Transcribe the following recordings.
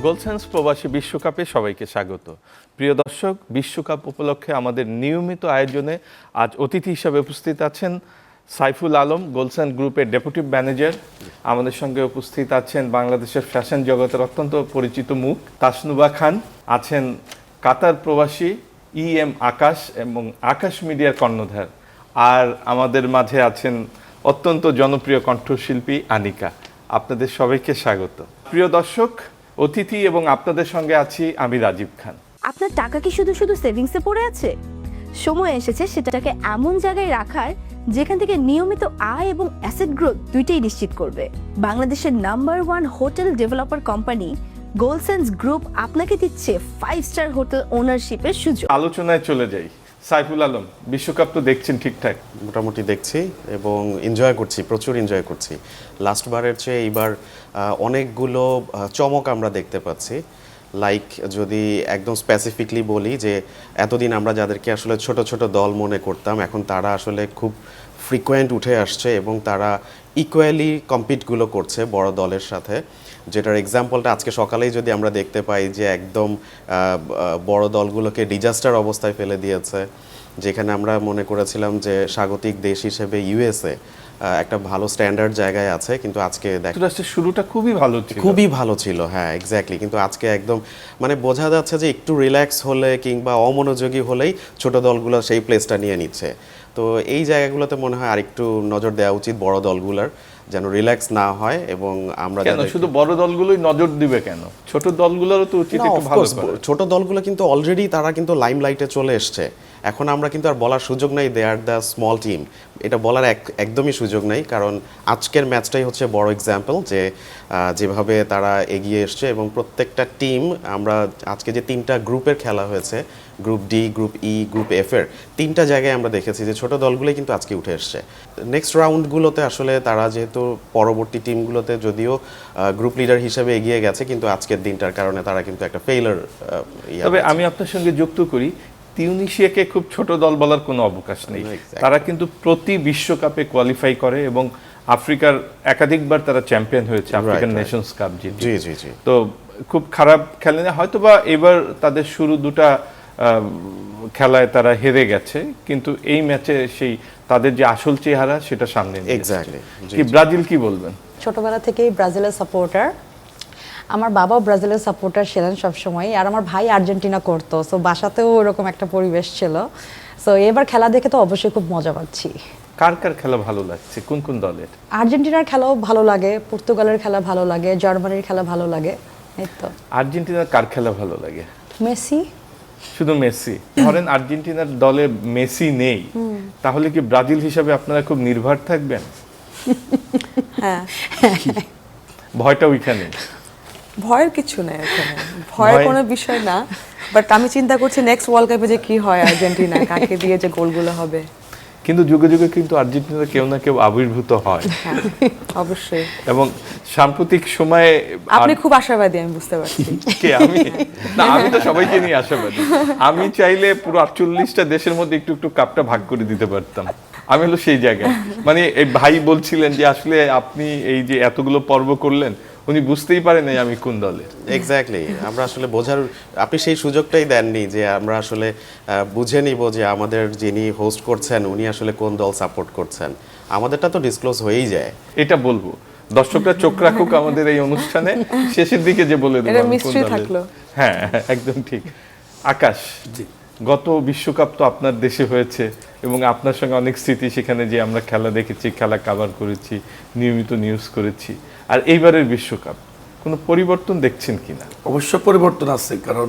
গোলসেন্স প্রবাসী বিশ্বকাপে সবাইকে স্বাগত। প্রিয় দর্শক, বিশ্বকাপ উপলক্ষে আমাদের নিয়মিত আয়োজনে আজ অতিথি হিসেবে উপস্থিত আছেন সাইফুল আলম, গোলসেন্স গ্রুপের ডেপুটি ম্যানেজার। আমাদের সঙ্গে উপস্থিত আছেন বাংলাদেশের ফ্যাশন জগতের অত্যন্ত পরিচিত মুখ তাসনুবা খান, আছেন কাতার প্রবাসী আকাশ এবং আকাশ মিডিয়ার কর্ণধার, আর আমাদের মাঝে আছেন অত্যন্ত জনপ্রিয় কণ্ঠশিল্পী আনিকা। আপনাদের সবাইকে স্বাগত। প্রিয় দর্শক, অতিথি এবং আপনাদের সঙ্গে আছি আমি রাজীব খান। আপনার টাকা কি শুধু শুধু সেভিংসে পড়ে আছে? সময় এসেছে সেটাকে এমন জায়গায় রাখার যেখান থেকে নিয়মিত আয় এবং অ্যাসেট গ্রোথ দুইটাই নিশ্চিত করবে। বাংলাদেশের নাম্বার 1 হোটেল ডেভেলপার কোম্পানি গোলসেন্স গ্রুপ আপনাকে দিচ্ছে 5 স্টার হোটেল ওনারশিপের সুযোগ। আলোচনায় চলে যাই। সাইফুল আলম, বিশ্বকাপ তো দেখছেন ঠিকঠাক? মোটামুটি দেখছি এবং এনজয় করছি, প্রচুর এনজয় করছি। লাস্টবারের চেয়ে এইবার অনেকগুলো চমক আমরা দেখতে পাচ্ছি। লাইক যদি একদম স্পেসিফিকলি বলি যে এতদিন আমরা যাদেরকে আসলে ছোট ছোট দল মনে করতাম, এখন তারা আসলে খুব ফ্রিকোয়েন্ট উঠে আসছে এবং তারা ইকুয়ালি কম্পিটগুলো করছে বড় দলের সাথে। যেটার এক্সাম্পলটা আজকে সকালেই যদি আমরা দেখতে পাই যে একদম বড় দলগুলোকে ডিজাস্টার অবস্থায় ফেলে দিয়েছে, যেখানে আমরা মনে করেছিলাম যে স্বাগতিক দেশ হিসেবে ইউএসএ একটা ভালো স্ট্যান্ডার্ড জায়গায় আছে, কিন্তু আজকে শুরুটা খুবই ভালো ছিল। হ্যাঁ, এক্স্যাক্টলি। কিন্তু আজকে একদম মানে বোঝা যাচ্ছে যে একটু রিল্যাক্স হলে কিংবা অমনোযোগী হলেই ছোট দলগুলো সেই প্লেসটা নিয়ে নিচ্ছে। তো এই জায়গাগুলোতে মনে হয় আরেকটু নজর দেওয়া উচিত বড় দলগুলোর, যেন রিল্যাক্স না হয়। এবং আমরা শুধু বড় দলগুলোই নজর দিবে কেন? ছোট দলগুলোরও তো উচিত একটু ভালো করা। ছোট দলগুলো কিন্তু অলরেডি তারা কিন্তু লাইমলাইটে চলে এসছে। এখন আমরা কিন্তু আর বলার সুযোগ নাই দে আর দ্য স্মল টিম, এটা বলার একদমই সুযোগ নাই। কারণ আজকের ম্যাচটাই হচ্ছে বড় এক্সাম্পল যে যেভাবে তারা এগিয়ে এসছে। এবং প্রত্যেকটা টিম, আমরা আজকে যে 3টা গ্রুপের খেলা হয়েছে, গ্রুপ ডি, গ্রুপ ই, গ্রুপ এফ এর 3টা জায়গায় আমরা দেখেছি যে ছোট দলগুলোই কিন্তু আজকে উঠে এসছে। নেক্সট রাউন্ডগুলোতে আসলে তারা যেহেতু পরবর্তী টিমগুলোতে যদিও গ্রুপ লিডার হিসেবে এগিয়ে গেছে, কিন্তু আজকের দিনটার কারণে তারা কিন্তু একটা ফেইলার। তবে আমি আপনার সঙ্গে যুক্ত করি, তিউনিসিয়াকে খুব ছোট দল বলার কোনো অবকাশ নেই। তারা কিন্তু প্রতি বিশ্বকাপে কোয়ালিফাই করে এবং আফ্রিকার একাধিকবার তারা চ্যাম্পিয়ন হয়েছে, আফ্রিকান নেশনস কাপ জিতে। জি। তো খুব খারাপ খেলে না, হয়তোবা এবার তাদের শুরু দুটা খেলায় তারা হেরে গেছে, কিন্তু এই ম্যাচে সেই তাদের যে আসল চেহারা সেটা সামনে নিয়ে এসেছে। কি ব্রাজিল কি বলবেন? ছোটবেলা থেকেই ব্রাজিলের সাপোর্টার। আমার বাবাও ব্রাজিলের সাপোর্টার ছিলেন সবসময়, আর আমার ভাই আর্জেন্টিনা করতো, সো বাসাতেও ওরকম একটা পরিবেশ ছিল। সো এবার খেলা দেখে তো অবশ্যই খুব মজা পাচ্ছি। কার কার খেলা ভালো লাগছে, কোন কোন দলের? আর্জেন্টিনার খেলাও ভালো লাগে, পর্তুগালের খেলা ভালো লাগে, জার্মানির খেলা ভালো লাগে। এই তো। আর্জেন্টিনার কার খেলা ভালো লাগে? মেসি। শুধু মেসি? ধরেন আর্জেন্টিনার দলে মেসি নেই, তাহলে কি ব্রাজিল হিসাবে আপনারা খুব নির্ভর থাকবেন? হ্যাঁ, ভয়টা ওইখানে? ভয়ের কিছু নেই এখানে, ভয়ের কোনো বিষয় না। বাট আমি চিন্তা করছি নেক্সট ওয়ার্ল্ড কাপে যে কি হয়, আর্জেন্টিনা কাকে দিয়ে যে গোলগুলো হবে। কিন্তু যুগে যুগে কিন্তু আর্জেন্টিনার কেউ না কেউ আবির্ভূত হয়। অবশ্যই। এবং সাম্প্রতিক সময়ে আপনি খুব আশাবাদী, আমি বুঝতে পারছি। কে? আমি না, আমি তো সবাইকে নিয়ে আশাবাদী। আমি চাইলে পুরো 48টা দেশের মধ্যে একটু একটু কাপটা ভাগ করে দিতে পারতাম। আমি হলো সেই জায়গায়, মানে এই ভাই বলছিলেন যে আসলে আপনি এই যে এতগুলো পর্ব করলেন, উনি বুঝতেই পারেন নাই আমি কোন দলে। এক্স্যাক্টলি। আমরা আসলে বোঝার, আপনি সেই সুযোগটাই দেননি যে আমরা আসলে বুঝে নিব যে আমাদের যিনি হোস্ট করছেন উনি আসলে কোন দল সাপোর্ট করছেন। আমাদেরটা তো ডিসক্লোজ হয়েই যায়। এটা বলবো, দর্শকরা চোখ রাখুক আমাদের এই অনুষ্ঠানে, শেষের দিকে যে বলে দেব মিস্ট্রি থাকলো। হ্যাঁ, একদম ঠিক। আকাশ, গত বিশ্বকাপ তো আপনার দেশে হয়েছে এবং আপনার সঙ্গে অনেক স্মৃতি সেখানে, যে আমরা খেলা দেখেছি, খেলা কভার করেছি, নিয়মিত নিউজ করেছি। আর এইবারের বিশ্বকাপ কোনো পরিবর্তন দেখছেন কিনা? অবশ্য পরিবর্তন আছে, কারণ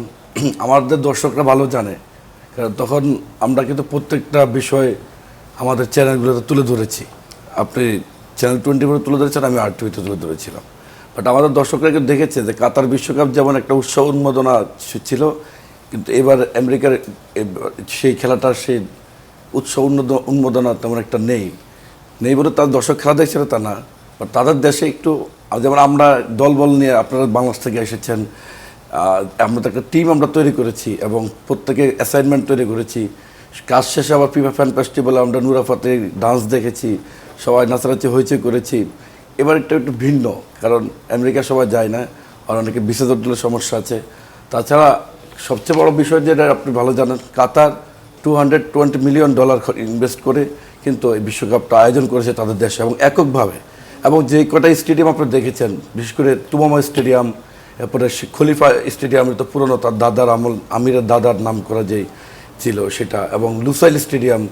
আমাদের দর্শকরা ভালো জানে, কারণ তখন আমরা কিন্তু প্রত্যেকটা বিষয় আমাদের চ্যানেলগুলোতে তুলে ধরেছি। আপনি চ্যানেল 24 তুলে ধরেছেন, আমি RTV তুলে ধরেছিলাম। বাট আমাদের দর্শকরা কিন্তু দেখেছে যে কাতার বিশ্বকাপ যেমন একটা উৎসব উন্মোদনা ছিল, কিন্তু এবার আমেরিকার সেই খেলাটার সেই উৎসব উন্মোদনা তেমন একটা নেই বলে তার দর্শক খেলা দেখছিল তা না। বাট তাদের দেশে একটু, যেমন আমরা দলবল নিয়ে, আপনারা বাংলাদেশ থেকে এসেছেন, আমরা তো একটা টিম আমরা তৈরি করেছি এবং প্রত্যেকে অ্যাসাইনমেন্ট তৈরি করেছি। কাজ শেষে আবার ফিফা ফ্যান ফেস্টিভ্যালে আমরা নুরা ফাতে ডান্স দেখেছি, সবাই নাচানাচি হইচই করেছি। এবার একটু ভিন্ন, কারণ আমেরিকা সবাই যায় না, আর অনেকে বিশেষজ্ঞের সমস্যা আছে। তাছাড়া সবচেয়ে বড় বিষয় যেটা আপনি ভালো জানেন, কাতার $220 মিলিয়ন ইনভেস্ট করে কিন্তু এই বিশ্বকাপটা আয়োজন করেছে তাদের দেশে এবং এককভাবে। এবং যে কটা স্টেডিয়াম আপনারা দেখেছেন, বিশেষ করে তুমামা স্টেডিয়াম, এরপরে খলিফা স্টেডিয়াম, তো পুরনো তার দাদার আমল, আমিরের দাদার নাম করা যে ছিল সেটা, এবং লুসাইল স্টেডিয়াম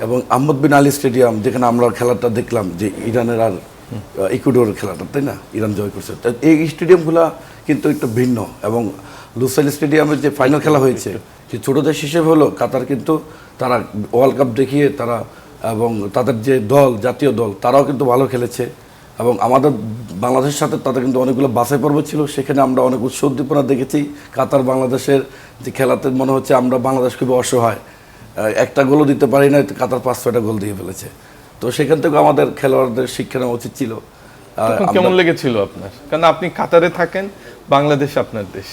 এবং আহমদ বিন আলী স্টেডিয়াম, যেখানে আমরা খেলাটা দেখলাম যে ইরানের আর ইকুয়েডরের খেলাটা, তাই না, ইরান জয় করছে। এই স্টেডিয়ামগুলো কিন্তু একটু ভিন্ন। এবং লুসাইল স্টেডিয়ামের যে ফাইনাল খেলা হয়েছে, যে ছোটো দেশ হিসেবে হলো কাতার, কিন্তু তারা ওয়ার্ল্ড কাপ দেখিয়ে তারা, এবং তাদের যে দল, জাতীয় দল, তারাও কিন্তু ভালো খেলেছে। এবং আমাদের বাংলাদেশের সাথে তাদের কিন্তু অনেকগুলো বাছাই পর্ব ছিল, সেখানে আমরা অনেক উৎস উদ্দীপনা দেখেছি। কাতার বাংলাদেশের যে খেলাতে মনে হচ্ছে আমরা বাংলাদেশ খুবই অসহায়, একটা গোলও দিতে পারি না, কাতার 5-6টা গোল দিয়ে ফেলেছে। তো সেখান থেকে আমাদের খেলোয়াড়দের শিক্ষা নেওয়া উচিত ছিল। কেমন লেগেছিল আপনার? কারণ আপনি কাতারে থাকেন, বাংলাদেশ আপনার দেশ।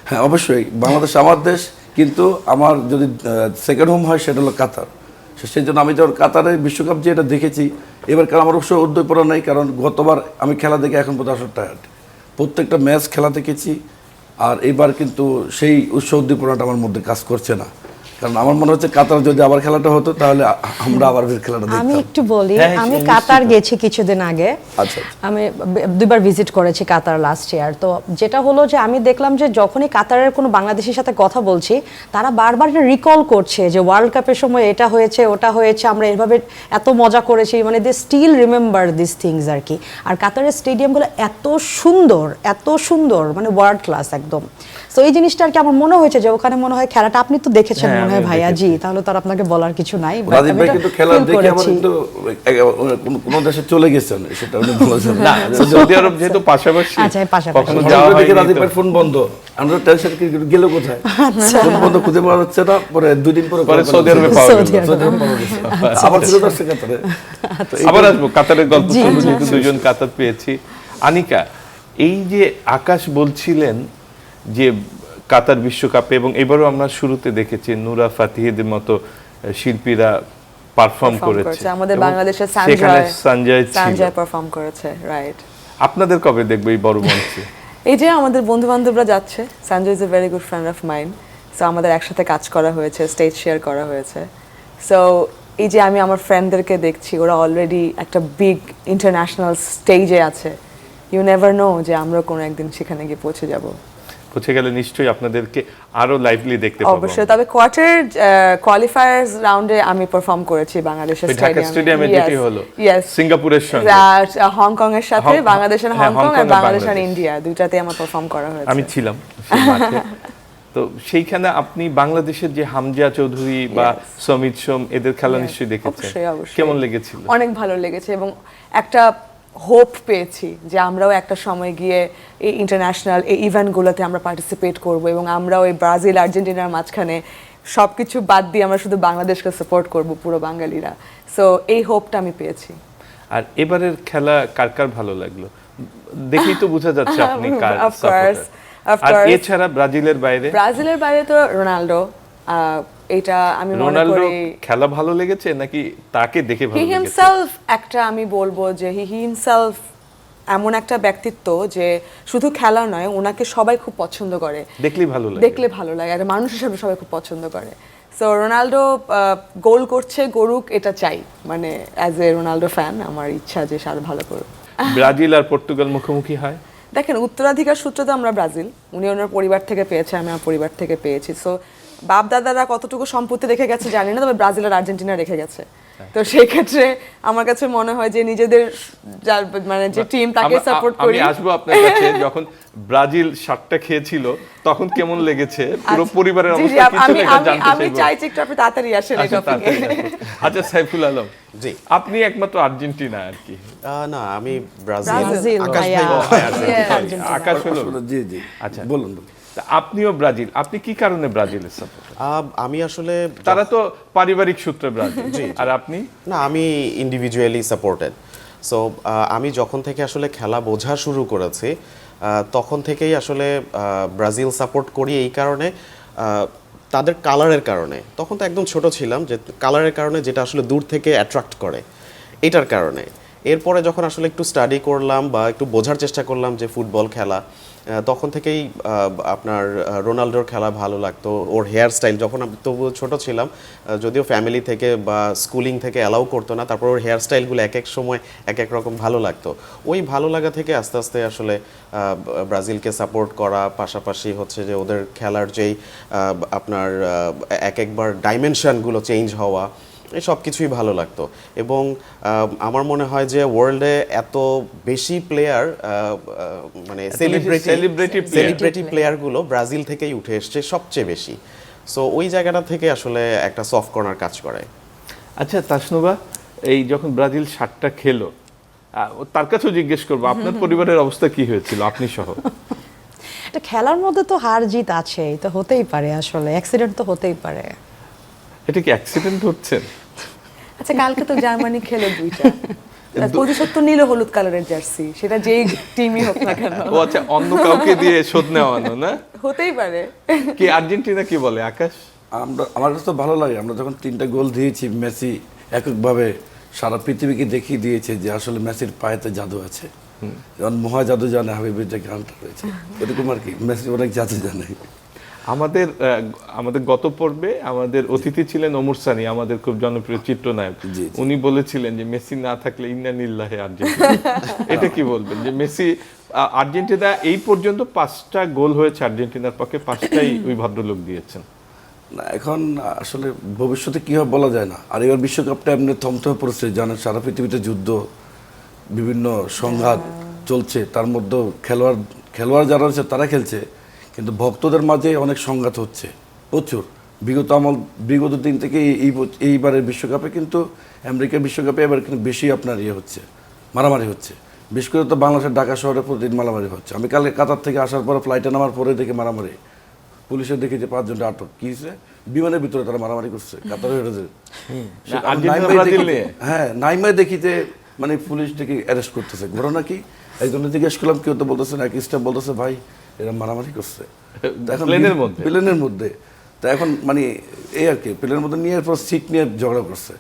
হ্যাঁ, অবশ্যই বাংলাদেশ আমার দেশ, কিন্তু আমার যদি সেকেন্ড হোম হয় সেটা হলো কাতার। সেই জন্য আমি যখন কাতারে বিশ্বকাপ যে এটা দেখেছি, এবার কারণ আমার অবশ্য উদ্দীপনা নেই, কারণ গতবার আমি খেলা দেখে এখন পর্যন্ত টায়ার্ড, প্রত্যেকটা ম্যাচ খেলা দেখেছি। আর এবার কিন্তু সেই উৎসাহ উদ্দীপনাটা আমার মধ্যে কাজ করছে না, কারণ আমার মনে হচ্ছে কাতার যদি আবার খেলাটা হতো তাহলে আমরা আবার খেলাটা দেখতাম। আমি একটু বলি, হ্যাঁ, আমি নিশ্চিত। কাতার গেছি কিছুদিন আগে। আচ্ছা। আমি 2বার ভিজিট করেছি কাতার লাস্ট ইয়ার। তো যেটা হলো যে আমি দেখলাম যে যখনই কাতারের কোনো বাংলাদেশির সাথে কথা বলছি, তারা বারবার এটা রিকল করছে যে ওয়ার্ল্ড কাপের সময় এটা হয়েছে, ওটা হয়েছে, আমরা এভাবে এত মজা করেছি, মানে দে still remember this things are কি। আর কাতারের স্টেডিয়ামগুলো এত সুন্দর, মানে ওয়ার্ল্ড ক্লাস একদম। তো এই জিনিসটা আর কি আমার মনে হয়েছে যে ওখানে মনে হয় খেলাটা আপনি তো দেখেছেন হ্যাঁ, মনে হয় আমিও ভাইয়া, দেখেছি। জি, তাহলে তার আপনাকে বলার কিছু নাই। but রাজীব আমি ভাই এটা কিন্তু খেলা feel দেখে আমার করেছি। কিন্তু কোনো দেশে চলে গেছেন, সেটা উনি বলেছেন। না, সৌদি আরব যেহেতু পাশাপাশি, আচ্ছা, পাশাপাশি। কখনো হঠাৎ যাওয়া করে দেখি হয়নি রাজীব তো। ভাইয়ের ফোন বন্ধ, আমরা টেনশন কি গেল কোথায়, ফোন বন্ধ খুঁজে পাওয়া যাচ্ছে না। পরে 2 দিন পরে পরে সৌদি আরবে পাওয়া সৌদি গেল। সৌদি আরবে পাওয়া গেছে। আবার ফেরত আসছে কাতারে। তো এই আবার আসবো কাতারের গল্প জি, শুনবো, জি, যেহেতু দুজন কাতার পেয়েছি। আনিকা, এই যে আকাশ বলছিলেন যে কাতার বিশ্বকাপে, এবং এবারও আমরা শুরুতে দেখেছি নুরা ফাতিহিদের মতো শিল্পীরা পারফর্ম করেছে। আমাদের এবং বাংলাদেশের সেখানে সঞ্জয় ছিল। সঞ্জয় পারফর্ম করেছে, রাইট। আপনাদের কবে দেখবো এই বড় মঞ্চে? এই যে আমাদের বন্ধু বান্ধবরা যাচ্ছে, Sanjay is a very good friend of mine. So আমাদের একসাথে কাজ করা হয়েছে, স্টেজ শেয়ার করা হয়েছে। সো এই যে আমি আমার ফ্রেন্ডদেরকে দেখছি, ওরা অলরেডি একটা বিগ ইন্টারন্যাশনাল স্টেজে আছে। ইউ নেভার নো যে আমরা কোনো একদিন সেখানে গিয়ে পৌঁছে যাব। পৌঁছে গেলে নিশ্চয়ই আপনাদেরকে আরো লাইভলি দেখতে পাবো। অবশ্যই। তবে কোয়ার্টার কোয়ালিফায়ার্স রাউন্ডে আমি পারফর্ম করেছি বাংলাদেশের ওই ঢাকা স্টেডিয়ামে যেটি হলো, সিঙ্গাপুরের সঙ্গে। হংকং এর সাথে, হং- বাংলাদেশের হ্যাঁ, হংকং আর হংকং আর বাংলাদেশ আর বাংলাদেশ। ইন্ডিয়া, দুইটাতে আমার পারফর্ম করা হয়েছে। আমি ছিলাম সেই মাঠে। তো সেইখানে আপনি বাংলাদেশের যে হামজা চৌধুরী বা সমিত সোম, এদের খেলা নিশ্চয়ই দেখেছেন। অবশ্যই, অবশ্যই। কেমন লেগেছিল? অনেক ভালো লেগেছে, এবং একটা হোপ পেয়েছি যে আমরাও একটা সময় গিয়ে এই ইন্টারন্যাশনাল এই ইভেন্টগুলোতে আমরা পার্টিসিপেট করব, এবং আমরাও এই ব্রাজিল আর্জেন্টিনার মাঝখানে সবকিছু বাদ দিয়ে আমরা শুধু বাংলাদেশকে সাপোর্ট করব, পুরো বাঙালিরা। সো এই হোপটা আমি পেয়েছি। আর এবারের খেলা কার কার ভালো লাগলো? দেখেই তো বোঝা যাচ্ছে আপনি কার Of course, সাপোর্টার। of আর course. এছাড়া ব্রাজিলের বাইরে? ব্রাজিলের বাইরে তো রোনাল্ডো, এটা আমি মনে রোনাল্ডো করি খেলা ভালো লেগেছে নাকি তাকে দেখে ভালো হি লেগেছে? হিমসেলফ একটা, আমি বলবো যে হি হিমসেলফ এমন একটা ব্যক্তিত্ব যে শুধু খেলা নয়, ওনাকে সবাই খুব পছন্দ করে, দেখলেই ভালো লাগে। দেখলে ভালো লাগে, একটা মানুষ হিসেবে সবাই খুব পছন্দ করে। সো রোনাল্ডো গোল করছে, গরুক, এটা চাই, মানে অ্যাজ এ রোনাল্ডো ফ্যান আমার ইচ্ছা যে সে আরো ভালো করুক। ব্রাজিল আর পর্তুগাল মুখোমুখি হয়। দেখেন, উত্তরাধিকার সূত্রে তো আমরা ব্রাজিল, উনি ওনার পরিবার থেকে পেয়েছে, আমি আমার পরিবার থেকে পেয়েছি। সো বাপ দাদারা কতটুকু সম্পত্তি রেখে গেছে জানি না, তবে ব্রাজিল আর আর্জেন্টিনা রেখে গেছে। তো সেই ক্ষেত্রে আমার কাছে মনে হয় যে নিজেদের মানে যে টিম তাকে সাপোর্ট করি। আমি আসবো আপনার কাছে। যখন ব্রাজিল 7টা খেয়েছিল তখন কেমন লেগেছে, পুরো পরিবারের জি, জি, অবস্থা কিছু আমি না আমি জানতে আমি চাইবো। চাইছি একটু আপনি তাড়াতাড়ি আসেন এই আচ্ছা, টপিকে। তাড়াতাড়ি আসবো। আচ্ছা সাইফুল আলম, জি। আপনি একমাত্র আর্জেন্টিনা আর কি? না, আমি ব্রাজিল। ব্রাজিল, আকাশ ভাইয়া। ভাই মনে হয় আর্জেন্টিনা। আকাশ হলো। জি জি, আচ্ছা। বলুন। তা আপনিও ব্রাজিল, আপনি কি কারণে ব্রাজিলের সাপোর্ট? আমি আসলে তারা তো পারিবারিক সূত্রে ব্রাজিল, আর আপনি? না, আমি ইন্ডিভিজুয়ালি সাপোর্টেড। সো আমি যখন থেকে আসলে খেলা বোঝা শুরু করেছি, তখন থেকেই আসলে ব্রাজিল সাপোর্ট করি। এই কারণে তাদের কালারের কারণে, তখন তো একদম ছোট ছিলাম, যে কালারের কারণে যেটা আসলে দূর থেকে অ্যাট্রাক্ট করে, এটার কারণে। এরপরে যখন আসলে একটু স্টাডি করলাম বা একটু বোঝার চেষ্টা করলাম যে ফুটবল খেলা, তখন থেকেই আপনার রোনাল্ডোর খেলা ভালো লাগতো। ওর হেয়ার স্টাইল, যখন আমি তবু ছোট ছিলাম, যদিও ফ্যামিলি থেকে বা স্কুলিং থেকে অ্যালাউ করতো না, তারপর ওর হেয়ার স্টাইলগুলো এক এক সময় এক এক রকম ভালো লাগতো। ওই ভালো লাগা থেকে আস্তে আস্তে আসলে ব্রাজিলকে সাপোর্ট করা, পাশাপাশি হচ্ছে যে ওদের খেলার যেই আপনার এক একবার ডাইমেনশনগুলো চেঞ্জ হওয়া, এই সব কিছুই ভালো লাগতো। এবং আমার মনে হয় যে ওয়ার্ল্ডে এত বেশি প্লেয়ার, মানে সেলিব্রিটি প্লেয়ারগুলো ব্রাজিল থেকেই উঠে এসছে সবচেয়ে বেশি। সো ওই জায়গাটা থেকে আসলে একটা সফট কর্নার কাজ করে। আচ্ছা তাসনুবা, এই যখন ব্রাজিল 7টা খেলো, তার কাছেও জিজ্ঞেস করবো আপনার পরিবারের অবস্থা কি হয়েছিল, আপনি সহ? এটা খেলার মধ্যে তো হার জিত আছে, তো হতেই পারে, আসলে অ্যাক্সিডেন্ট তো হতেই পারে। এটা কি অ্যাক্সিডেন্ট হচ্ছে? আচ্ছা, কালকে তো জার্মানি খেলো 2টা, প্রতিশোধ তো নিল হলুদ কালারের জার্সি, সেটা যেই টিমই হোক না কেন। ও আচ্ছা, অন্য কাউকে দিয়ে শোধ নেওয়ানো না? হতেই পারে। কি আর্জেন্টিনা কি বলে আকাশ? আমার কাছে তো ভালো লাগে, আমরা যখন 3টা গোল দিয়েছি, মেসি এককভাবে সারা পৃথিবীকে দেখিয়ে দিয়েছে যে আসলে মেসির পায়েতে জাদু আছে। যেমন মহা জাদু জানে হাবিবের যে গানটা রয়েছে, এরকম আর কি, মেসি অনেক জাদু জানে। আমাদের গত পর্বে আমাদের অতিথি ছিলেন ওমর সানি, আমাদের খুব জনপ্রিয় চিত্রনায়ক। উনি বলেছিলেন যে মেসি না থাকলে ইন্না নিল্লাহে আর্জেন্টিনা। এটা কি বলবেন যে মেসি, আর্জেন্টিনা এই পর্যন্ত 5টা গোল হয়েছে আর্জেন্টিনার পক্ষে, 5টাই ওই ভদ্রলোক দিয়েছেন। না, এখন আসলে ভবিষ্যতে কী হবে বলা যায় না। আর এবার বিশ্বকাপটা এমনি থমথমে পড়েছে, জানেন সারা পৃথিবীতে যুদ্ধ, বিভিন্ন সংঘাত চলছে, তার মধ্যেও খেলোয়াড় যারা রয়েছে তারা খেলছে, কিন্তু ভক্তদের মাঝে অনেক সংঘাত হচ্ছে প্রচুর। বিগত দিন থেকে এইবারের বিশ্বকাপে কিন্তু, আমেরিকার বিশ্বকাপে এবার কিন্তু বেশি আপনার হচ্ছে, মারামারি হচ্ছে। বিশেষ করে তো বাংলাদেশের ঢাকা শহরে প্রতিদিন মারামারি হচ্ছে। আমি কালকে কাতার থেকে আসার পরে ফ্লাইটে নামার পরে দেখে মারামারি, পুলিশের দেখি যে 5 জনটা আটক। কি হয়েছে? বিমানের ভিতরে তারা মারামারি করছে কাতারের। হ্যাঁ, নাইমায় দেখি যে মানে পুলিশ ডেকে অ্যারেস্ট করতেছে। ঘটনা কি? একজনে জিজ্ঞেস করলাম, কেউ তো বলতেছে না, এক স্টাফ বলতেছে ভাই এরা মারামারি করছে প্লেনের মধ্যে। তা এখন মানে এই আর কি, প্লেনের মধ্যে নিয়ে এরপর সিট নিয়ে ঝগড়া করছে,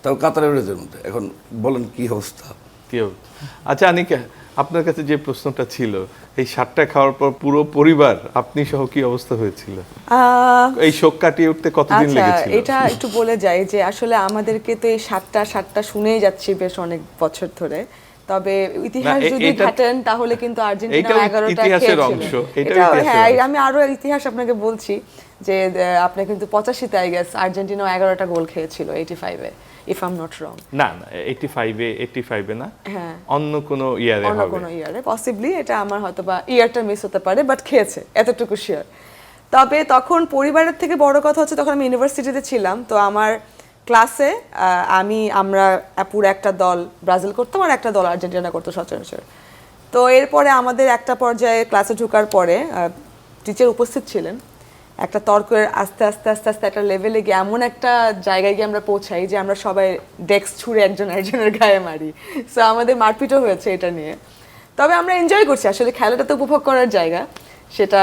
তাও কাতার এয়ারওয়েজের মধ্যে। এখন বলেন কি অবস্থা? আচ্ছা আনিকা, আপনার কাছে যে প্রশ্নটা ছিল, এই 7টা খাওয়ার পর পুরো পরিবার, আপনি সহ কি অবস্থা হয়েছিল? এই শোক কাটিয়ে উঠতে কতদিন লেগেছিল? এটা একটু বলে যাই যে আসলে আমাদেরকে তো এই 7টা শুনেই যাচ্ছি বেশ অনেক বছর ধরে। তবে ইতিহাস যদি ঘাটেন তাহলে কিন্তু আর্জেন্টিনা 11টা খেয়েছিল। হ্যাঁ, আমি আরো ইতিহাস আপনাকে বলছি যে আপনি কিন্তু 85-তে আই গেস আর্জেন্টিনা 11টা গোল খেয়েছিল 85-এ, if I am not wrong. না 85-এ না, হ্যাঁ অন্য কোন ইয়ারে হবে, অন্য কোন ইয়ারে পসিবলি, এটা আমার হয়তো বা ইয়ারটা মিস হতে পারে, বাট খেয়েছে এতটুকু শিওর। তবে তখন পরিবারের থেকে বড় কথা হচ্ছে, তখন আমি ইউনিভার্সিটিতে ছিলাম, তো আমার ক্লাসে আমরা পুরো একটা দল ব্রাজিল করতাম আর একটা দল আর্জেন্টিনা করতো সচরাচর। তো এরপরে আমাদের একটা পর্যায়ে ক্লাসে ঢোকার পরে টিচার উপস্থিত ছিলেন, একটা তর্কের আস্তে আস্তে আস্তে আস্তে একটা লেভেলে গিয়ে এমন একটা জায়গায় গিয়ে আমরা পৌঁছাই যে আমরা সবাই ডেস্ক ছুঁড়ে একজনের গায়ে মারি। সো আমাদের মারপিটও হয়েছে এটা নিয়ে। তবে আমরা এনজয় করছি, আসলে খেলাটা তো উপভোগ করার জায়গা, সেটা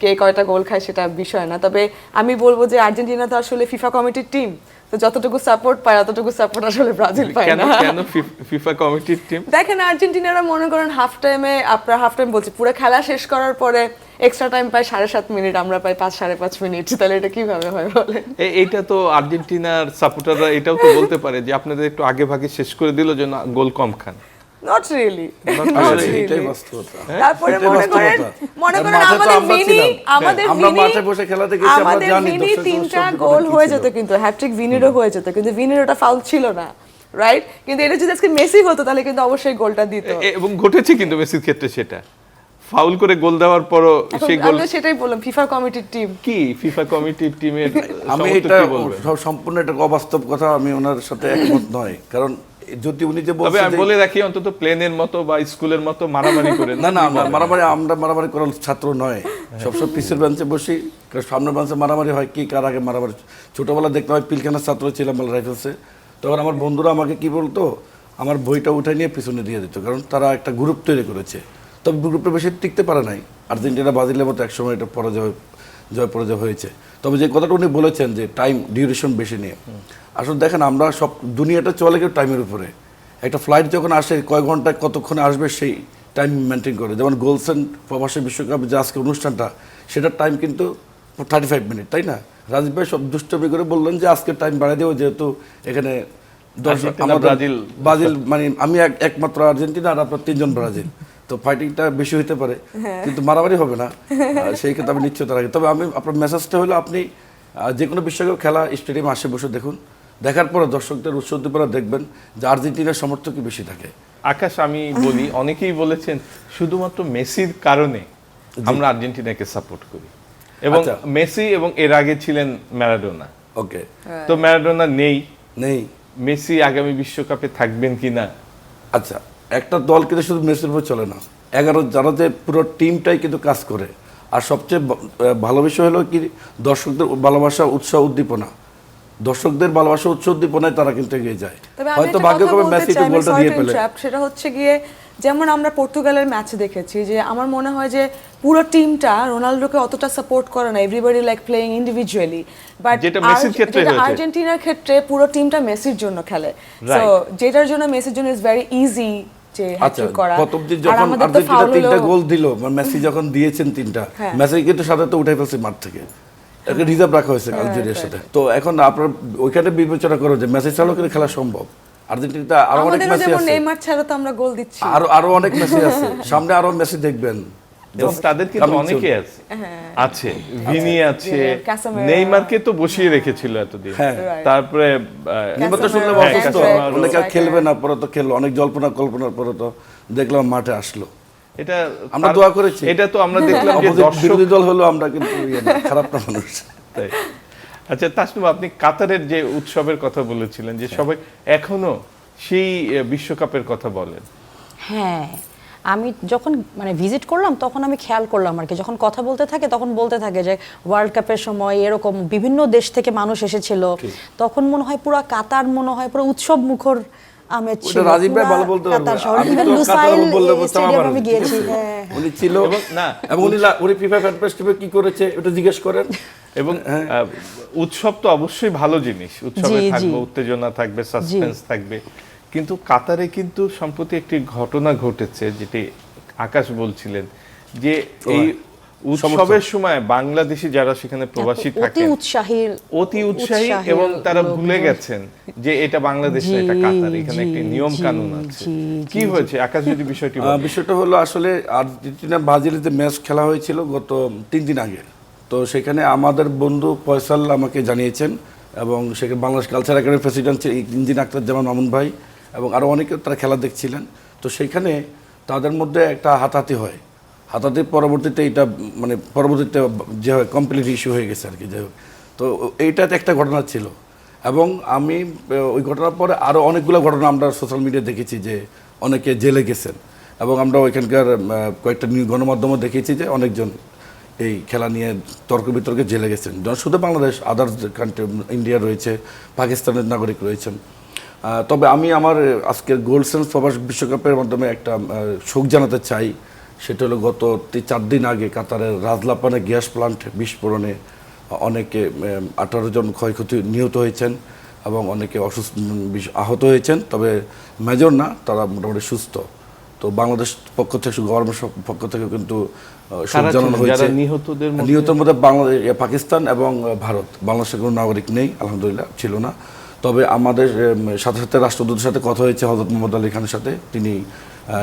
কে কয়টা গোল খায় সেটা বিষয় না। তবে আমি বলবো যে আর্জেন্টিনা তো আসলে ফিফা কমিটির টিম, তো যতটুকু সাপোর্ট পায় অতটুকু সাপোর্ট আসলে ব্রাজিল পায় না। কেন ফিফা কমিটির টিম? দেখেন আর্জেন্টিনারা মনে করেন হাফ টাইম বলছি, পুরো খেলা শেষ করার পরে এক্সট্রা টাইম পায় 7.5 মিনিট, আমরা পাই 5-5.5 মিনিট, তাহলে এটা কিভাবে হয় বলেন? এইটা তো আর্জেন্টিনার সাপোর্টাররা এটাও তো বলতে পারে যে আপনাদের একটু আগে ভাগে শেষ করে দিল যেন গোল কম খান। Not really. এটাই বাস্তবতা। তারপরে মনে করেন আমাদের ভিনি 3টা গোল হয়ে যেত, কিন্তু হ্যাটট্রিক ভিনিরও হয়ে যেত, কিন্তু ভিনির ওটা ফাউল ছিল না, রাইট? কিন্তু এটা যদি আজকে মেসি হতো তাহলে কিন্তু অবশ্যই গোলটা দিত, এবং ঘটেছে কিন্তু মেসির ক্ষেত্রে সেটা। ফাউল করে গোল দেওয়ার পরও সেই গোল। আমরা সেটাই বললাম, ফিফা কমিটির টিম কি ফিফা কমিটির টিমের আমি এটা সম্পূর্ণ একটা অবাস্তব কথা, আমি ওনার সাথে একমত নয়। কারণ যদি উনি যে তবে আমি বলে রাখি, অন্তত প্লেনের মতো বা স্কুলের মতো মারামারি করে না, আমরা মারামারি করার ছাত্র নয়, সবসময় পিছের বেঞ্চে বসি, সামনের বেঞ্চে মারামারি হয়, কি কার আগে মারামারি। ছোটবেলা দেখতে হয় পিলখানার ছাত্র ছিলাম রাইফেলসে, তখন আমার বন্ধুরা আমাকে কি বলতো, আমার বইটা উঠে নিয়ে পিছনে দিয়ে দিত, কারণ তারা একটা গ্রুপ তৈরি করেছে। তবে গ্রুপটা বেশি টিকতে পারে নাই, আর্জেন্টিনা ব্রাজিলের মতো একসময় এটা জয় পরাজয় হয়েছে। তবে যে কথাটা উনি বলেছেন যে টাইম ডিউরেশন বেশি নিয়ে, আসলে দেখেন আমরা সব দুনিয়াটা চলে কেউ টাইমের উপরে। একটা ফ্লাইট যখন আসে কয় ঘন্টায় কতক্ষণে আসবে সেই টাইম মেনটেন করে। যেমন গোলসেন প্রবাসী বিশ্বকাপ যে আজকে অনুষ্ঠানটা, সেটার টাইম কিন্তু 35 মিনিট, তাই না? রাজীব ভাই সব দুষ্টমি করে বললেন যে আজকে টাইম বাড়াই দেবো, যেহেতু এখানে আর্জেন্টিনা, ব্রাজিল মানে আমি একমাত্র আর্জেন্টিনা আর আপনার 3 জন ব্রাজিল, তো ফাইটিংটা বেশি হতে পারে কিন্তু মারামারি হবে না, সেই ক্ষেত্রে আমি নিশ্চয়তা রাখি। তবে আমি আপনার মেসেজটা হলো আপনি যে কোনো বিশ্বকাপ খেলা স্টেডিয়ামে আসে বসে দেখুন, দেখার পরে দর্শকদের উৎস উদ্দীপনা দেখবেন যে আর্জেন্টিনার সমর্থকই বেশি থাকে। আকাশ, আমি বলি, অনেকেই বলেছেন শুধুমাত্র মেসির কারণে আমরা আর্জেন্টিনাকে সাপোর্ট করি, এবং আচ্ছা। মেসি এবং এর আগে ছিলেন ম্যারাডোনা। ওকে, তো ম্যারাডোনা নেই, নেই, মেসি আগামী বিশ্বকাপে থাকবেন কিনা? আচ্ছা, একটা দল কিন্তু শুধু মেসির উপর চলে না, 11 যারা যে পুরো টিমটাই কিন্তু কাজ করে। আর সবচেয়ে ভালো বিষয় হলো কি, দর্শকদের ভালোবাসা, উৎসাহ, উদ্দীপনা, দর্শকদের ভালোবাসা, উৎসাহ, উদ্দীপনায় তারা কিন্তু এগিয়ে যায়। তবে আমি হয়তো একটা কথা ভাগ্যক্রমে বলতে মেসি চাই, আমি গোলটা sorry দিয়ে to পেলেন। interrupt, সেটা হচ্ছে গিয়ে যেমন আমরা পর্তুগালের ম্যাচ দেখেছি যে আমার মনে হয় যে পুরো টিমটা রোনাল্ডোকে অতটা সাপোর্ট করে না, everybody like playing individually, but যেটা মেসির ক্ষেত্রে হয়েছে। আর্জেন্টিনার ক্ষেত্রে পুরো টিমটা মেসির জন্য খেলে, সো যেটার জন্য মেসির জন্য ইজ ভেরি ইজি যে আচ্ছা, হ্যাট্রিক করা। প্রথম দিন আর যখন আমাদের তো আর্জেন্টিনা ফাউল 3টা হলো, গোল দিল, মেসি যখন দিয়েছেন 3টা, হ্যাঁ। মেসি কিন্তু সাথে তো উঠে ফেলছে মাঠ থেকে, একে রিজার্ভ রাখা হয়েছে আলজেরিয়ার সাথে। তো এখন আপনার ওইখানে বিবেচনা করো যে মেসি ছাড়াও কিন্তু খেলা সম্ভব। আর্জেন্টিনা আরো অনেক আমাদেরও মেসি যেমন আছে, নেইমার ছাড়া তো আমরা গোল দিচ্ছি, আরো অনেক মেসি আছে, সামনে আরো মেসি দেখবেন। এবং তাদের কিন্তু coming অনেকে soon। আছে, ভিনি আছে, ক্যাসেমিরো। নেইমারকে তো বসিয়ে রেখেছিল এতদিন। হ্যাঁ। তারপরে নির্মাতা তো শুনলাম হ্যাঁ, অসুস্থ, ক্যাসেমিরো। অনেক আর খেলবে না, পরে তো খেললো, অনেক জল্পনা কল্পনার পরে তো দেখলাম মাঠে আসলো। এটা আমরা দোয়া করেছি। এটা তো আমরা দেখলাম যে Opposite দর্শক। বিরোধী দল হলো আমরা কিন্তু খারাপ না মানুষ। তাই। আচ্ছা তাসনুম, আপনি কাতারের যে উৎসবের কথা বলেছিলেন যে সবাই এখনো সেই বিশ্বকাপের কথা বলেন। হ্যাঁ, আমি যখন মানে ভিজিট করলাম তখন আমি খেয়াল করলাম আর কি, যখন কথা বলতে থাকে তখন বলতে থাকে যে ওয়ার্ল্ড কাপের সময় এরকম বিভিন্ন দেশ থেকে মানুষ এসেছিল, তখন মনে হয় পুরো কাতার মনে হয় পুরো উৎসব মুখর আমেজ ছিল। ওটা রাজীব ভাই পুরা ভালো বলতে পারবে। কাতার শহর, আমি ইভেন তো লুসাইল কাতার বললে বলতাম স্টেডিয়াম আমার, আমি ঠিক গিয়েছি। আছে? হ্যাঁ, উনি ছিল এবং না, এবং উনি ফিফা ফ্যান ফেস্টিভ্যালে কি করেছে এটা জিজ্ঞেস করেন। এবং উৎসব তো অবশ্যই ভালো জিনিস, উৎসবে জি, জি। থাকবে উত্তেজনা, থাকবে সাসপেন্স থাকবে, কিন্তু কাতারে কিন্তু সম্প্রতি একটি ঘটনা ঘটেছে যেটি আকাশ বলছিলেন যে এই উৎসবের সময় বাংলাদেশি যারা সেখানে প্রবাসী অতি থাকেন অতি উৎসাহী এবং তারা ভুলে গেছেন যে এটা বাংলাদেশ না, এটা কাতার, এখানে একটি নিয়ম কানুন আছে। কি হয়েছে আকাশ, যদি বিষয়টি বলেন। বিষয়টা হলো আসলে আর্জেন্টিনা ব্রাজিলের যে ম্যাচ খেলা হয়েছিল গত 3 দিন আগে, তো সেখানে আমাদের বন্ধু ফয়সাল আমাকে জানিয়েছেন, এবং সেখানে বাংলাদেশ কালচার একাডেমির প্রেসিডেন্ট ইঞ্জিন আক্তার জামান মামুন ভাই এবং আরও অনেকে তারা খেলা দেখছিলেন। তো সেইখানে তাদের মধ্যে একটা হাতাহাতি হয়, হাতাহাতির পরবর্তীতে এটা মানে পরবর্তীতে যে হয় কমপ্লিট ইস্যু হয়ে গেছে আর কি, যাই হোক। তো এইটাতে একটা ঘটনা ছিল, এবং আমি ওই ঘটনার পরে আরও অনেকগুলো ঘটনা আমরা সোশ্যাল মিডিয়ায় দেখেছি যে অনেকে জেলে গেছেন, এবং আমরা ওইখানকার কয়েকটা গণমাধ্যমও দেখেছি যে অনেকজন এই খেলা নিয়ে তর্ক বিতর্কে জেলে গেছেন। শুধু বাংলাদেশ, আদার্স কান্ট্রি, ইন্ডিয়া রয়েছে, পাকিস্তানের নাগরিক রয়েছেন। তবে আমি আমার আজকের গোল্ডসেন প্রবাস বিশ্বকাপের মাধ্যমে একটা শোক জানাতে চাই। সেটা হলো গত 4 দিন আগে কাতারের রাজলাপানে গ্যাস প্লান্ট বিস্ফোরণে অনেকে 18 জন ক্ষয়ক্ষতি নিহত হয়েছেন এবং অনেকে আহত হয়েছেন, তবে মেজর না, তারা মোটামুটি সুস্থ। তো বাংলাদেশ পক্ষ থেকে, গভর্নমেন্ট পক্ষ থেকে কিন্তু শোক জানানো হয়েছে। নিহতের মধ্যে বাংলাদেশ, পাকিস্তান এবং ভারত, বাংলাদেশের কোনো নাগরিক নেই আলহামদুলিল্লাহ, ছিল না। তবে আমাদের সাথে সাথে রাষ্ট্রদূতের সাথে কথা হয়েছে হযরত মোহাম্মদ আলী খানের সাথে, তিনি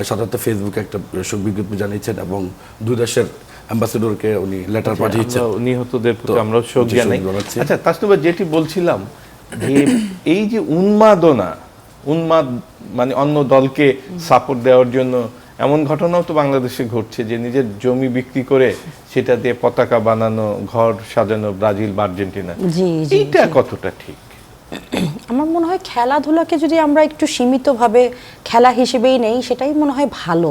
সাথে সাথে ফেসবুকে একটা শোক বিজ্ঞপ্তি জানিয়েছেন এবং 2 দেশের অ্যাম্বাসেডরকে উনি লেটার পাঠিয়েছেন। নিহতদের প্রতি আমরা শোক জানাই। আচ্ছা তাসনুম, যেটি বলছিলাম যে এই যে উন্মাদ মানে অন্য দলকে সাপোর্ট দেওয়ার জন্য এমন ঘটনাও তো বাংলাদেশে ঘটছে যে নিজের জমি বিক্রি করে সেটা দিয়ে পতাকা বানানো, ঘর সাজানো ব্রাজিল বা আর্জেন্টিনা, এইটা কতটা ঠিক? আমার মনে হয় খেলাধুলাকে যদি আমরা একটু সীমিতভাবে খেলা হিসেবেই নেই, সেটাই মনে হয় ভালো।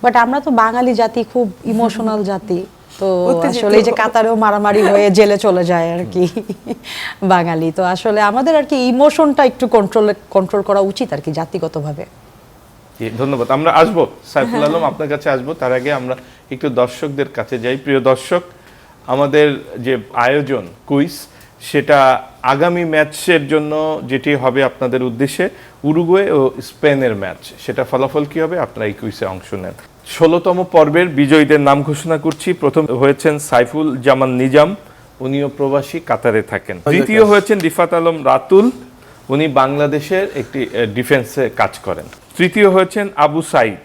বাট আমরা তো বাঙালি জাতি, খুব ইমোশনাল জাতি, তো আসলে এই যে কাতারেও মারামারি হয়ে জেলে চলে যায় আর কি বাঙালি, তো আসলে আমাদের আর কি ইমোশনটা একটু কন্ট্রোল করা উচিত আর কি জাতিগতভাবে। ধন্যবাদ। আমরা আসবো সাইফুল আলম, আপনার কাছে আসবো, তার আগে আমরা একটু দর্শকদের কাছে যাই। প্রিয় দর্শক, আমাদের যে আয়োজন কুইজ, সেটা আগামী ম্যাচের জন্য যেটি হবে আপনাদের উদ্দেশ্যে উরুগুয়ে ও স্পেনের ম্যাচ, সেটা ফলাফল কি হবে আপনারা এই কুইজে অংশ নেন। 16তম পর্বের বিজয়ীদের নাম ঘোষণা করছি। প্রথম হয়েছেন সাইফুল জামান নিজাম, উনিও প্রবাসী, কাতারে থাকেন। দ্বিতীয় হয়েছেন রিফাত আলম রাতুল, উনি বাংলাদেশের একটি ডিফেন্সে কাজ করেন। তৃতীয় হয়েছেন আবু সাইদ,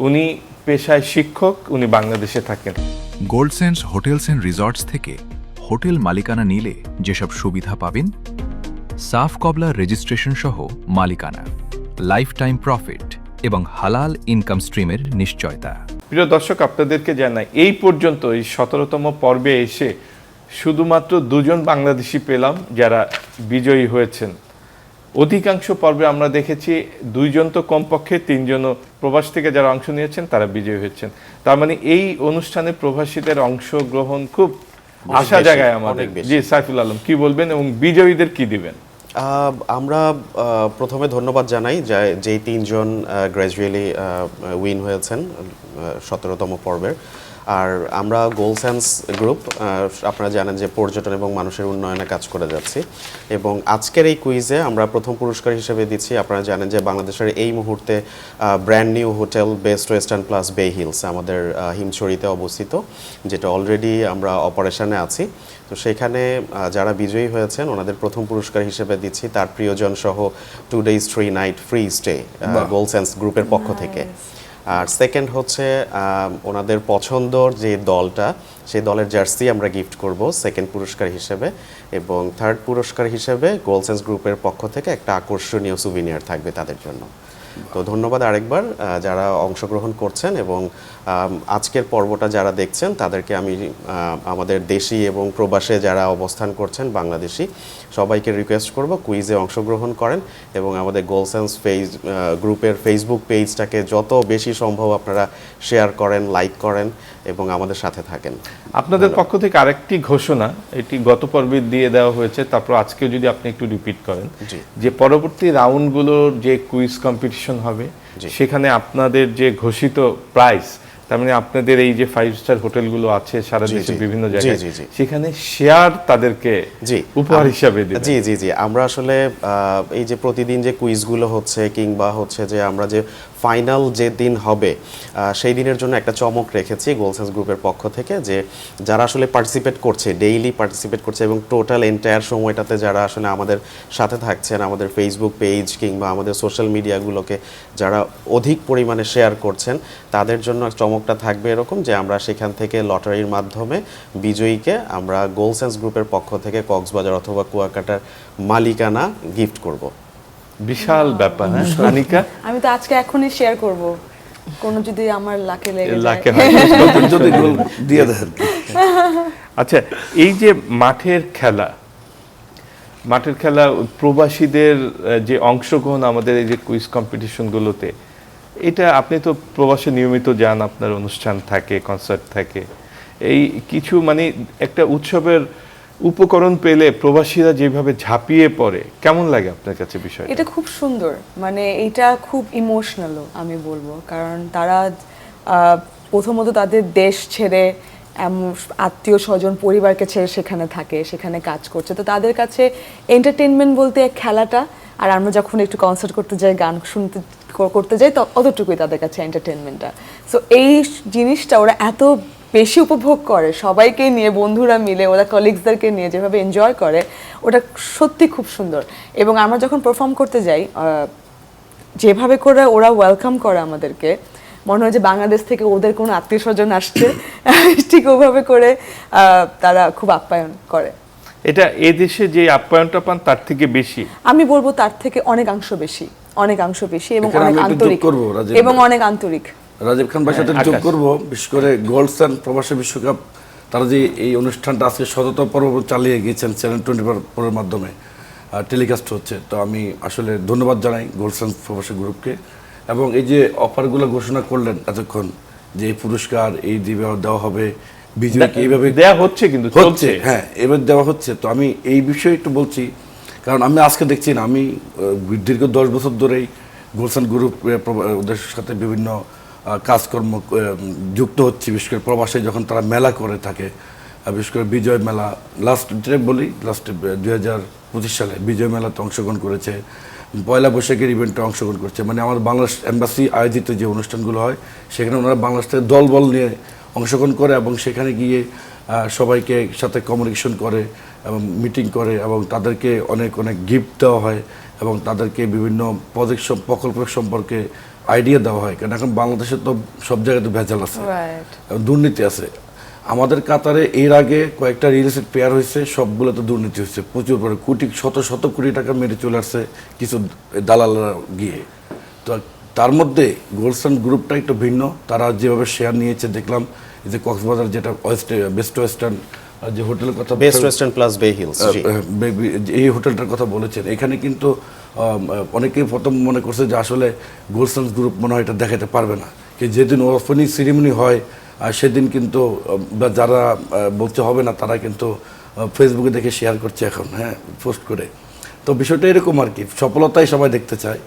উনি পেশায় শিক্ষক, উনি বাংলাদেশে থাকেন। গোল্ডসেন্স হোটেলস অ্যান্ড রিসর্টস থেকে হোটেল মালিকানা নিলে যেসব সুবিধা পাবেন: সাফ কবলার রেজিস্ট্রেশন সহ মালিকানা, লাইফ টাইম প্রফিট এবং হালাল ইনকাম স্ট্রিমের নিশ্চয়তা। প্রিয় দর্শক, আপনাদেরকে জানাই এই পর্যন্ত এই 17তম পর্বে এসে শুধুমাত্র 2 জন বাংলাদেশি পেলাম যারা বিজয়ী হয়েছেন। অধিকাংশ পর্বে আমরা দেখেছি 2 জন তো কমপক্ষে, 3 জনও প্রবাস থেকে যারা অংশ নিয়েছেন তারা বিজয়ী হয়েছেন। তার মানে এই অনুষ্ঠানে প্রবাসীদের অংশগ্রহণ খুব আশা জায়গায় আমাদের। জি সাইফুল আলম, কি বলবেন এবং বিজয়ীদের কি দিবেন? আমরা প্রথমে ধন্যবাদ জানাই যেই 3 জন গ্র্যাজুয়ালি উইন হয়েছেন 17তম পর্বের। আর আমরা গোলসেন্স গ্রুপ, আপনারা জানেন যে পর্যটন এবং মানুষের উন্নয়নে কাজ করে যাচ্ছি, এবং আজকের এই কুইজে আমরা প্রথম পুরস্কার হিসেবে দিচ্ছি, আপনারা জানেন যে বাংলাদেশের এই মুহূর্তে brand new hotel best western plus বে হিলস আমাদের হিমছড়িতে অবস্থিত, যেটা অলরেডি আমরা অপারেশনে আছি। তো সেখানে যারা বিজয়ী হয়েছেন ওনাদের প্রথম পুরস্কার হিসেবে দিচ্ছি তার প্রিয়জন সহ 2 days 3 night ফ্রি স্টে গোলসেন্স গ্রুপের পক্ষ থেকে। আর সেকেন্ড হচ্ছে ওনাদের পছন্দর যে দলটা, সেই দলের জার্সি আমরা গিফট করব সেকেন্ড পুরস্কার হিসেবে, এবং থার্ড পুরস্কার হিসেবে গোলসেন্স গ্রুপের পক্ষ থেকে একটা আকর্ষণীয় সুভিনিয়ার থাকবে তাদের জন্য। তো ধন্যবাদ আরেকবার যারা অংশগ্রহণ করছেন, এবং আজকের পর্বটা যারা দেখছেন তাদেরকে আমি আমাদের দেশি এবং প্রবাসে যারা অবস্থান করছেন বাংলাদেশি সবাইকে রিকোয়েস্ট করব কুইজে অংশগ্রহণ করেন, এবং আমাদের গোলসেন্স গ্রুপের ফেসবুক পেজটাকে যত বেশি সম্ভব আপনারা শেয়ার করেন, লাইক করেন এবং আমাদের সাথে থাকেন। আপনাদের পক্ষ থেকে আরেকটি ঘোষণা, এটি গত পর্বে দিয়ে দেওয়া হয়েছে, তারপর আজকেও যদি আপনি একটু রিপিট করেন, যে পরবর্তী রাউন্ডগুলোর যে কুইজ কম্পিটিশন হবে সেখানে আপনাদের যে ঘোষিত প্রাইজ, তার মানে আপনাদের এই যে 5 স্টার হোটেলগুলো আছে সারা দেশে বিভিন্ন জায়গায়, সেখানে শেয়ার তাদেরকে উপহার হিসাবে দেবেন। জি জি জি, আমরা আসলে এই যে প্রতিদিন যে কুইজগুলো হচ্ছে কিংবা হচ্ছে যে আমরা যে ফাইনাল যে দিন হবে সেই দিনের জন্য একটা চমক রেখেছি গোলসেন্স গ্রুপের পক্ষ থেকে, যে যারা আসলে পার্টিসিপেট করছে, ডেইলি পার্টিসিপেট করছে এবং টোটাল এন্টায়ার সময়টাতে যারা আসলে আমাদের সাথে থাকছেন, আমাদের ফেসবুক পেজ কিংবা আমাদের সোশ্যাল মিডিয়াগুলোকে যারা অধিক পরিমাণে শেয়ার করছেন, তাদের জন্য চমকটা থাকবে এরকম যে আমরা সেখান থেকে লটারির মাধ্যমে বিজয়ীকে আমরা গোলসেন্স গ্রুপের পক্ষ থেকে কক্সবাজার অথবা কুয়াকাটার মালিকানা গিফট করব। বিশাল ব্যাপার। হ্যাঁ আনিকা, আমি তো আজকে এখনই শেয়ার করব, কোন যদি আমার লাকে লেগে যায়। যদি গোল দিয়ে দেন। আচ্ছা, এই যে মাঠের খেলা প্রবাসীদের যে অংশগ্রহণ আমাদের এই যে কুইজ কম্পিটিশনগুলোতে, এটা আপনি তো প্রবাসে নিয়মিত যান, আপনার অনুষ্ঠান থাকে, কনসার্ট থাকে, এই কিছু মানে একটা উৎসবের উপকরণ পেলে প্রবাসীরা যেভাবে ঝাঁপিয়ে পড়ে, কেমন লাগে আপনার কাছে বিষয়টা? এটা খুব সুন্দর, মানে এটা খুব ইমোশনালও আমি বলবো, কারণ তারা প্রথমত তাদের দেশ ছেড়ে আত্মীয় স্বজন পরিবারকে ছেড়ে সেখানে থাকে, সেখানে কাজ করছে, তো তাদের কাছে এন্টারটেনমেন্ট বলতে খেলাটা, আর আমরা যখন একটু কনসার্ট করতে যাই, গান করতে যাই, অতটুকুই তাদের কাছে এন্টারটেনমেন্টটা। সো এই জিনিসটা ওরা এত বেশি উপভোগ করে, সবাইকে নিয়ে, বন্ধুরা মিলে, ওরা কলিগসদেরকে নিয়ে যেভাবে এনজয় করে, ওটা সত্যি খুব সুন্দর। এবং আমরা যখন পারফর্ম করতে যাই, যেভাবে করে ওরা ওয়েলকাম করে আমাদেরকে, মনে হয় যে বাংলাদেশ থেকে ওদের কোনো আত্মীয় স্বজন আসছে, ঠিক ওভাবে করে তারা খুব আপ্যায়ন করে। এটা এদেশে যে আপ্যায়নটা পান তার থেকে বেশি, আমি বলবো তার থেকে অনেকাংশ বেশি, অনেকাংশ বেশি, এবং অনেক আন্তরিক, এবং অনেক আন্তরিক। রাজীব খান ভাই সাথে যোগ করবো, বিশেষ করে গোল্ডসেন্স প্রবাসী বিশ্বকাপ, তারা যে এই অনুষ্ঠানটা আজকে 17তম পর্ব চালিয়ে গিয়েছেন চ্যানেল 24 মাধ্যমে টেলিকাস্ট হচ্ছে, তো আমি আসলে ধন্যবাদ জানাই গোল্ডসেন্স প্রবাসী গ্রুপকে। এবং এই যে অফারগুলো ঘোষণা করলেন এতক্ষণ, যে এই পুরস্কার এই দেওয়া হবে বিজয়ীকে, এইভাবে দেওয়া হচ্ছে, কিন্তু হচ্ছে, হ্যাঁ এবার দেওয়া হচ্ছে। তো আমি এই বিষয়ে একটু বলছি, কারণ আমি আজকে দেখছি না, আমি দীর্ঘ 10 বছর ধরেই গোলসেন্স গ্রুপ ওদের সাথে বিভিন্ন কাজকর্ম যুক্ত হচ্ছি, বিশেষ করে প্রবাসে যখন তারা মেলা করে থাকে, বিশেষ করে বিজয় মেলা লাস্ট লাস্ট 2025 সালে বিজয় মেলাতে অংশগ্রহণ করেছে, পয়লা বৈশাখের ইভেন্টে অংশগ্রহণ করছে। মানে আমাদের বাংলাদেশ এম্বাসি আয়োজিত যে অনুষ্ঠানগুলো হয় সেখানে ওনারা বাংলাদেশ থেকে দলবল নিয়ে অংশগ্রহণ করে এবং সেখানে গিয়ে সবাইকে সাথে কমিউনিকেশন করে এবং মিটিং করে এবং তাদেরকে অনেক অনেক গিফট দেওয়া হয় এবং তাদেরকে বিভিন্ন প্রকল্প সম্পর্কে আইডিয়া দেওয়া হয়। কারণ এখন বাংলাদেশে তো সব জায়গায় তো ভেজাল আছে, দুর্নীতি আছে। আমাদের কাতারে এর আগে কয়েকটা রিয়েল এস্টেট পেয়ার হয়েছে, সবগুলোতে দুর্নীতি হচ্ছে প্রচুর পরে, শত কোটি টাকা মেরে চলে আসছে কিছু দালালরা গিয়ে। তো তার মধ্যে গোল্ডসান গ্রুপটা একটু ভিন্ন, তারা যেভাবে শেয়ার নিয়েছে দেখলাম, যে কক্সবাজার যেটা বেস্ট ওয়েস্টার্ন যে হোটেলের কথা, বেস্ট ওয়েস্টার্ন প্লাস বে হিলস, এই হোটেলটার কথা বলেছেন, এখানে কিন্তু অনেকেই প্রথম মনে করছে যে আসলে গোল্ডসান গ্রুপ মনে হয় এটা দেখাতে পারবে না, কি যেদিন ওপেনিং সেরিমনি হয় সেদিন কিন্তু যারা বলতে হবে না তারা কিন্তু ফেসবুকে দেখে শেয়ার করছে এখন, হ্যাঁ, পোস্ট করে। তো বিষয়টা এরকম আর কি, সফলতাই সবাই দেখতে চায়,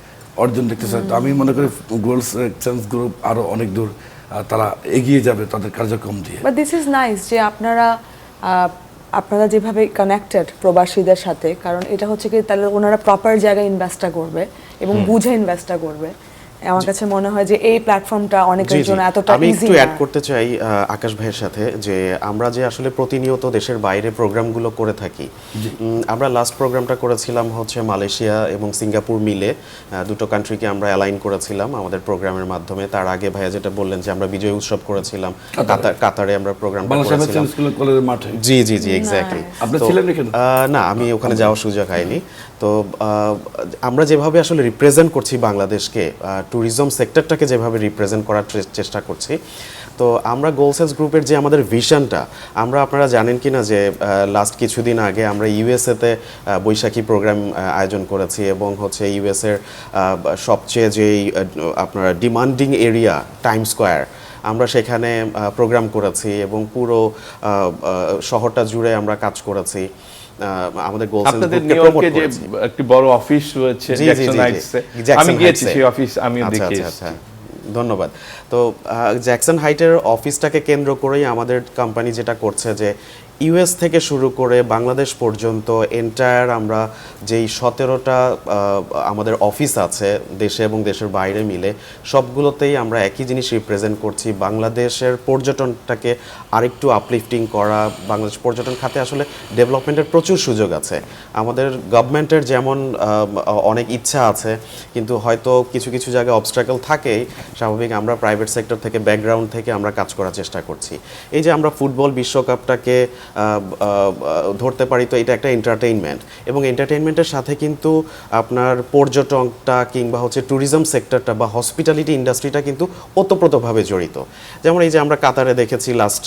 অর্জন দেখতে চায়। তো আমি মনে করি গোল্ডসান গ্রুপ আরও অনেক দূর তারা এগিয়ে যাবে তাদের কার্যক্রম দিয়ে। বাট দিস ইজ নাইস যে আপনারা যেভাবে কানেক্টেড প্রবাসীদের সাথে, কারণ এটা হচ্ছে কি তাহলে ওনারা প্রপার জায়গায় ইনভেস্টটা করবে এবং বুঝে ইনভেস্টটা করবে। আমার কাছে মনে হয় যে এই প্ল্যাটফর্মটা অনেকের জন্য এতটা আমি ইজি। একটু অ্যাড করতে চাই আকাশ ভাইয়ের সাথে, যে আমরা যে আসলে প্রতিনিয়ত দেশের বাইরে প্রোগ্রামগুলো করে থাকি। আমরা লাস্ট প্রোগ্রামটা করেছিলাম হচ্ছে মালয়েশিয়া এবং সিঙ্গাপুর মিলে, দুটো কান্ট্রিকে আমরা অ্যালাইন করেছিলাম আমাদের প্রোগ্রামের মাধ্যমে। তার আগে ভাইয়া যেটা বললেন যে আমরা বিজয় উৎসব করেছিলাম কাতারে, আমরা প্রোগ্রামটা করেছিলাম কলেজের মাঠে। জি জি জি, এক্স্যাক্টলি। আপনি ছিলেন এখানে? না, আমি ওখানে যাওয়ার সুযোগ হয়নি। তো আমরা যেভাবে আসলে রিপ্রেজেন্ট করছি বাংলাদেশকে, ট্যুরিজম সেক্টরটাকে যেভাবে রিপ্রেজেন্ট করার চেষ্টা করছি, তো আমরা গোলসেন্স গ্রুপের যে আমাদের ভিশনটা, আপনারা জানেন কি না যে লাস্ট কিছুদিন আগে আমরা ইউএসএতে বৈশাখী প্রোগ্রাম আয়োজন করেছি এবং হচ্ছে ইউএসএর সবচেয়ে যেই আপনার ডিমান্ডিং এরিয়া টাইম স্কোয়ার, আমরা সেখানে প্রোগ্রাম করেছি এবং পুরো শহরটা জুড়ে আমরা কাজ করেছি। আমাদের আপনাদের নিউ ইয়র্কে যে একটি বড় অফিস রয়েছে জ্যাকসন হাইটসে, আমি গিয়েছি সেই অফিস, আমিও দেখেছি। ধন্যবাদ। তো জ্যাকসন হাইটের অফিসটাকে কেন্দ্র করেই আমাদের কোম্পানি যেটা করছে যে ইউএস থেকে শুরু করে বাংলাদেশ পর্যন্ত এন্টায়ার আমরা যেই 17টা আমাদের অফিস আছে দেশে এবং দেশের বাইরে মিলে, সবগুলোতেই আমরা একই জিনিস রিপ্রেজেন্ট করছি, বাংলাদেশের পর্যটনটাকে আরেকটু আপলিফটিং করা। বাংলাদেশ পর্যটন খাতে আসলে ডেভেলপমেন্টের প্রচুর সুযোগ আছে। আমাদের গভর্নমেন্টের যেমন অনেক ইচ্ছা আছে, কিন্তু হয়তো কিছু কিছু জায়গায় অবস্ট্রাকল থাকেই, স্বাভাবিক। আমরা প্রাইভেট সেক্টর থেকে, ব্যাকগ্রাউন্ড থেকে আমরা কাজ করার চেষ্টা করছি। এই যে আমরা ফুটবল বিশ্বকাপটাকে ধরতে পারি, তো এটা একটা এন্টারটেইনমেন্ট, এবং এন্টারটেইনমেন্টের সাথে কিন্তু আপনার পর্যটনটা কিংবা হচ্ছে ট্যুরিজম সেক্টরটা বা হসপিটালিটি ইন্ডাস্ট্রিটা কিন্তু ওতপ্রোতভাবে জড়িত। যেমন এই যে আমরা কাতারে দেখেছি লাস্ট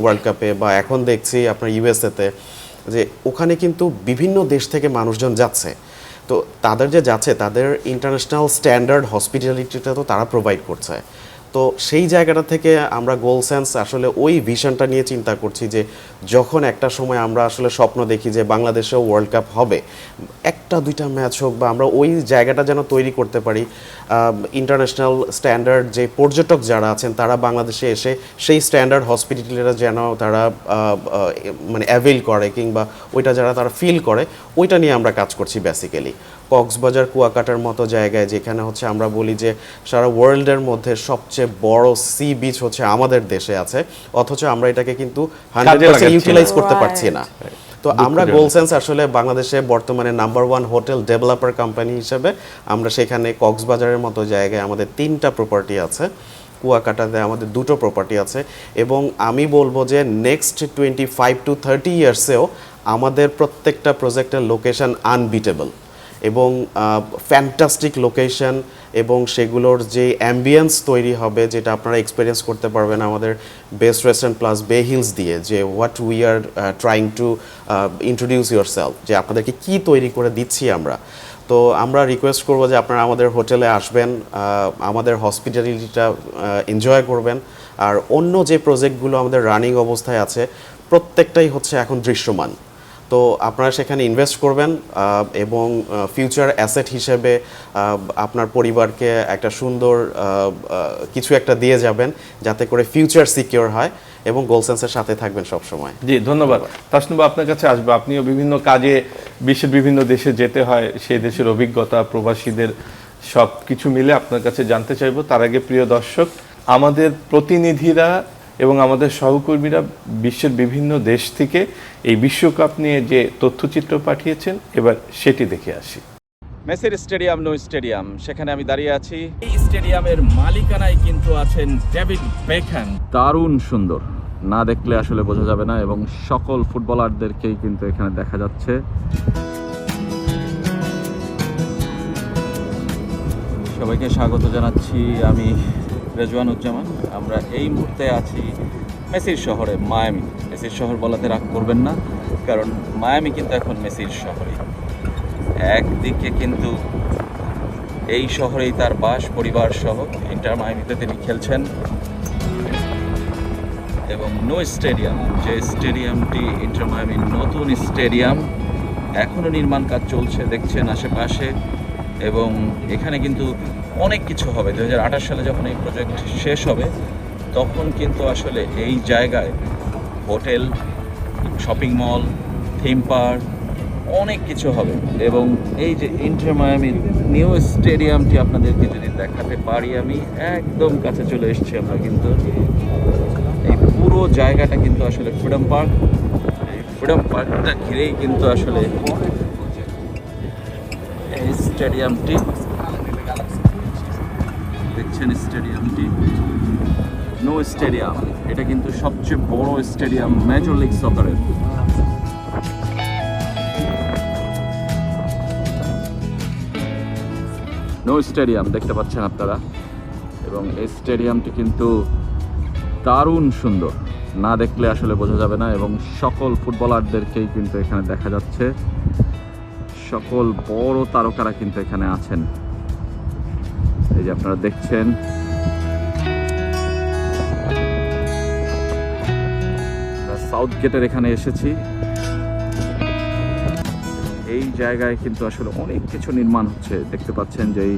ওয়ার্ল্ড কাপে, বা এখন দেখছি আপনার ইউএসএতে, যে ওখানে কিন্তু বিভিন্ন দেশ থেকে মানুষজন যাচ্ছে। তো তাদের যে যাচ্ছে, তাদের ইন্টারন্যাশনাল স্ট্যান্ডার্ড হসপিটালিটিটা তো তারা প্রোভাইড করছে। তো সেই জায়গাটা থেকে আমরা গোলসেন্স আসলে ওই ভিশনটা নিয়ে চিন্তা করছি যে যখন একটা সময় আমরা আসলে স্বপ্ন দেখি যে বাংলাদেশেও ওয়ার্ল্ড কাপ হবে, একটা দুইটা ম্যাচ হোক, বা আমরা ওই জায়গাটা যেন তৈরি করতে পারি, ইন্টারন্যাশনাল স্ট্যান্ডার্ড যে পর্যটক যারা আছেন তারা বাংলাদেশে এসে সেই স্ট্যান্ডার্ড হসপিটালিটিটা যেন তারা মানে অ্যাভেল করে, কিংবা ওইটা যারা তারা ফিল করে, ওইটা নিয়ে আমরা কাজ করছি বেসিক্যালি। কক্সবাজার, কুয়াকাটার মতো জায়গায়, যেখানে হচ্ছে আমরা বলি যে সারা ওয়ার্ল্ডের মধ্যে সবচেয়ে বড় সি বিচ হচ্ছে আমাদের দেশে আছে, অথচ আমরা এটাকে কিন্তু 100% ইউটিলাইজ করতে পারছি না। তো আমরা গোলসেন্স আসলে বাংলাদেশে বর্তমানে নাম্বার 1 হোটেল ডেভেলপার কোম্পানি হিসেবে আমরা সেখানে কক্সবাজারের মতো জায়গায় আমাদের 3টা প্রপার্টি আছে, কুয়াকাটাতে আমাদের 2টো প্রপার্টি আছে, এবং আমি বলবো যে নেক্সট 25 to 30 ইয়ার্সেও আমাদের প্রত্যেকটা প্রজেক্টের লোকেশন আনবিটেবল এবং ফ্যান্টাস্টিক লোকেশন, এবং সেগুলোর যে অ্যাম্বিয়েন্স তৈরি হবে যেটা আপনারা এক্সপিরিয়েন্স করতে পারবেন আমাদের বেস্ট ওয়েস্টার্ন প্লাস বে হিলস দিয়ে, যে what we are trying to introduce yourself, যে আপনাদেরকে কি তৈরি করে দিচ্ছি আমরা। তো আমরা রিকোয়েস্ট করবো যে আপনারা আমাদের হোটেলে আসবেন, আমাদের হসপিটালিটিটা এনজয় করবেন। আর অন্য যে প্রজেক্টগুলো আমাদের রানিং অবস্থায় আছে প্রত্যেকটাই হচ্ছে এখন দৃশ্যমান। তো আপনারা সেখানে ইনভেস্ট করবেন এবং ফিউচার অ্যাসেট হিসেবে আপনার পরিবারকে একটা সুন্দর কিছু একটা দিয়ে যাবেন, যাতে করে ফিউচার সিকিউর হয় এবং গোলসেন্সের সাথে থাকবেন সব সময়। জি ধন্যবাদ। তাসনুবা, আপনার কাছে আসবো। আপনিও বিভিন্ন কাজে বিশ্বের বিভিন্ন দেশে যেতে হয়, সেই দেশের অভিজ্ঞতা, প্রবাসীদের সব কিছু মিলে আপনার কাছে জানতে চাইবো। তার আগে প্রিয় দর্শক, আমাদের প্রতিনিধিরা এবং আমাদের সহকর্মীরা বিশ্বের বিভিন্ন দেশ থেকে এই বিশ্বকাপ নিয়ে যে তথ্যচিত্র পাঠিয়েছেন, এবার সেটি দেখে আসি। মেসির স্টেডিয়াম, নো স্টেডিয়াম, সেখানে আমি দাঁড়িয়ে আছি। এই স্টেডিয়ামের মালিকানায় কিন্তু আছেন ডেভিড বেকহ্যাম। দারুণ সুন্দর, না দেখলে আসলে বোঝা যাবে না, এবং সকল ফুটবলারদেরকেই কিন্তু এখানে দেখা যাচ্ছে। সবাইকে স্বাগত জানাচ্ছি, আমি রেজওয়ানুজ্জামান। আমরা এই মুহূর্তে আছি মেসির শহরে, মায়ামি। মেসির শহর বলাতে রাগ করবেন না, কারণ মায়ামি কিন্তু এখন মেসির শহরে। একদিকে কিন্তু এই শহরেই তার বাস পরিবার সহ, ইন্টার মায়ামিতে তিনি খেলছেন। এবং নো স্টেডিয়াম, যে স্টেডিয়ামটি ইন্টার মায়ামির নতুন স্টেডিয়াম, এখনও নির্মাণ কাজ চলছে দেখছেন আশেপাশে। এবং এখানে কিন্তু অনেক কিছু হবে। 2028 সালে যখন এই প্রজেক্ট শেষ হবে, তখন কিন্তু আসলে এই জায়গায় hotel, shopping mall, theme park, অনেক কিছু হবে। এবং এই যে ইন্টার মায়ামির নিউ স্টেডিয়ামটি আপনাদেরকে যদি দেখাতে পারি, আমি একদম কাছে চলে এসেছি আমরা কিন্তু। এই পুরো জায়গাটা কিন্তু আসলে ফ্রিডম পার্ক। এই ফ্রিডম পার্কটা ঘিরেই কিন্তু আসলে এই স্টেডিয়ামটি দেখছেন। স্টেডিয়ামটি নো স্টেডিয়াম, এটা কিন্তু সবচেয়ে বড় স্টেডিয়াম মেজর লিগ সকারের। নো স্টেডিয়াম দেখতে পাচ্ছেন আপনারা, এবং এই স্টেডিয়ামটি কিন্তু দারুণ সুন্দর, না দেখলে আসলে বোঝা যাবে না, এবং সকল ফুটবলারদেরকেই কিন্তু এখানে দেখা যাচ্ছে। সকল বড় তারকারা কিন্তু এখানে আছেন, এই যে আপনারা দেখছেন। সাউথ গেটের এখানে এসেছি। এই জায়গায় কিন্তু আসলে অনেক কিছু নির্মাণ হচ্ছে, দেখতে পাচ্ছেন যে এই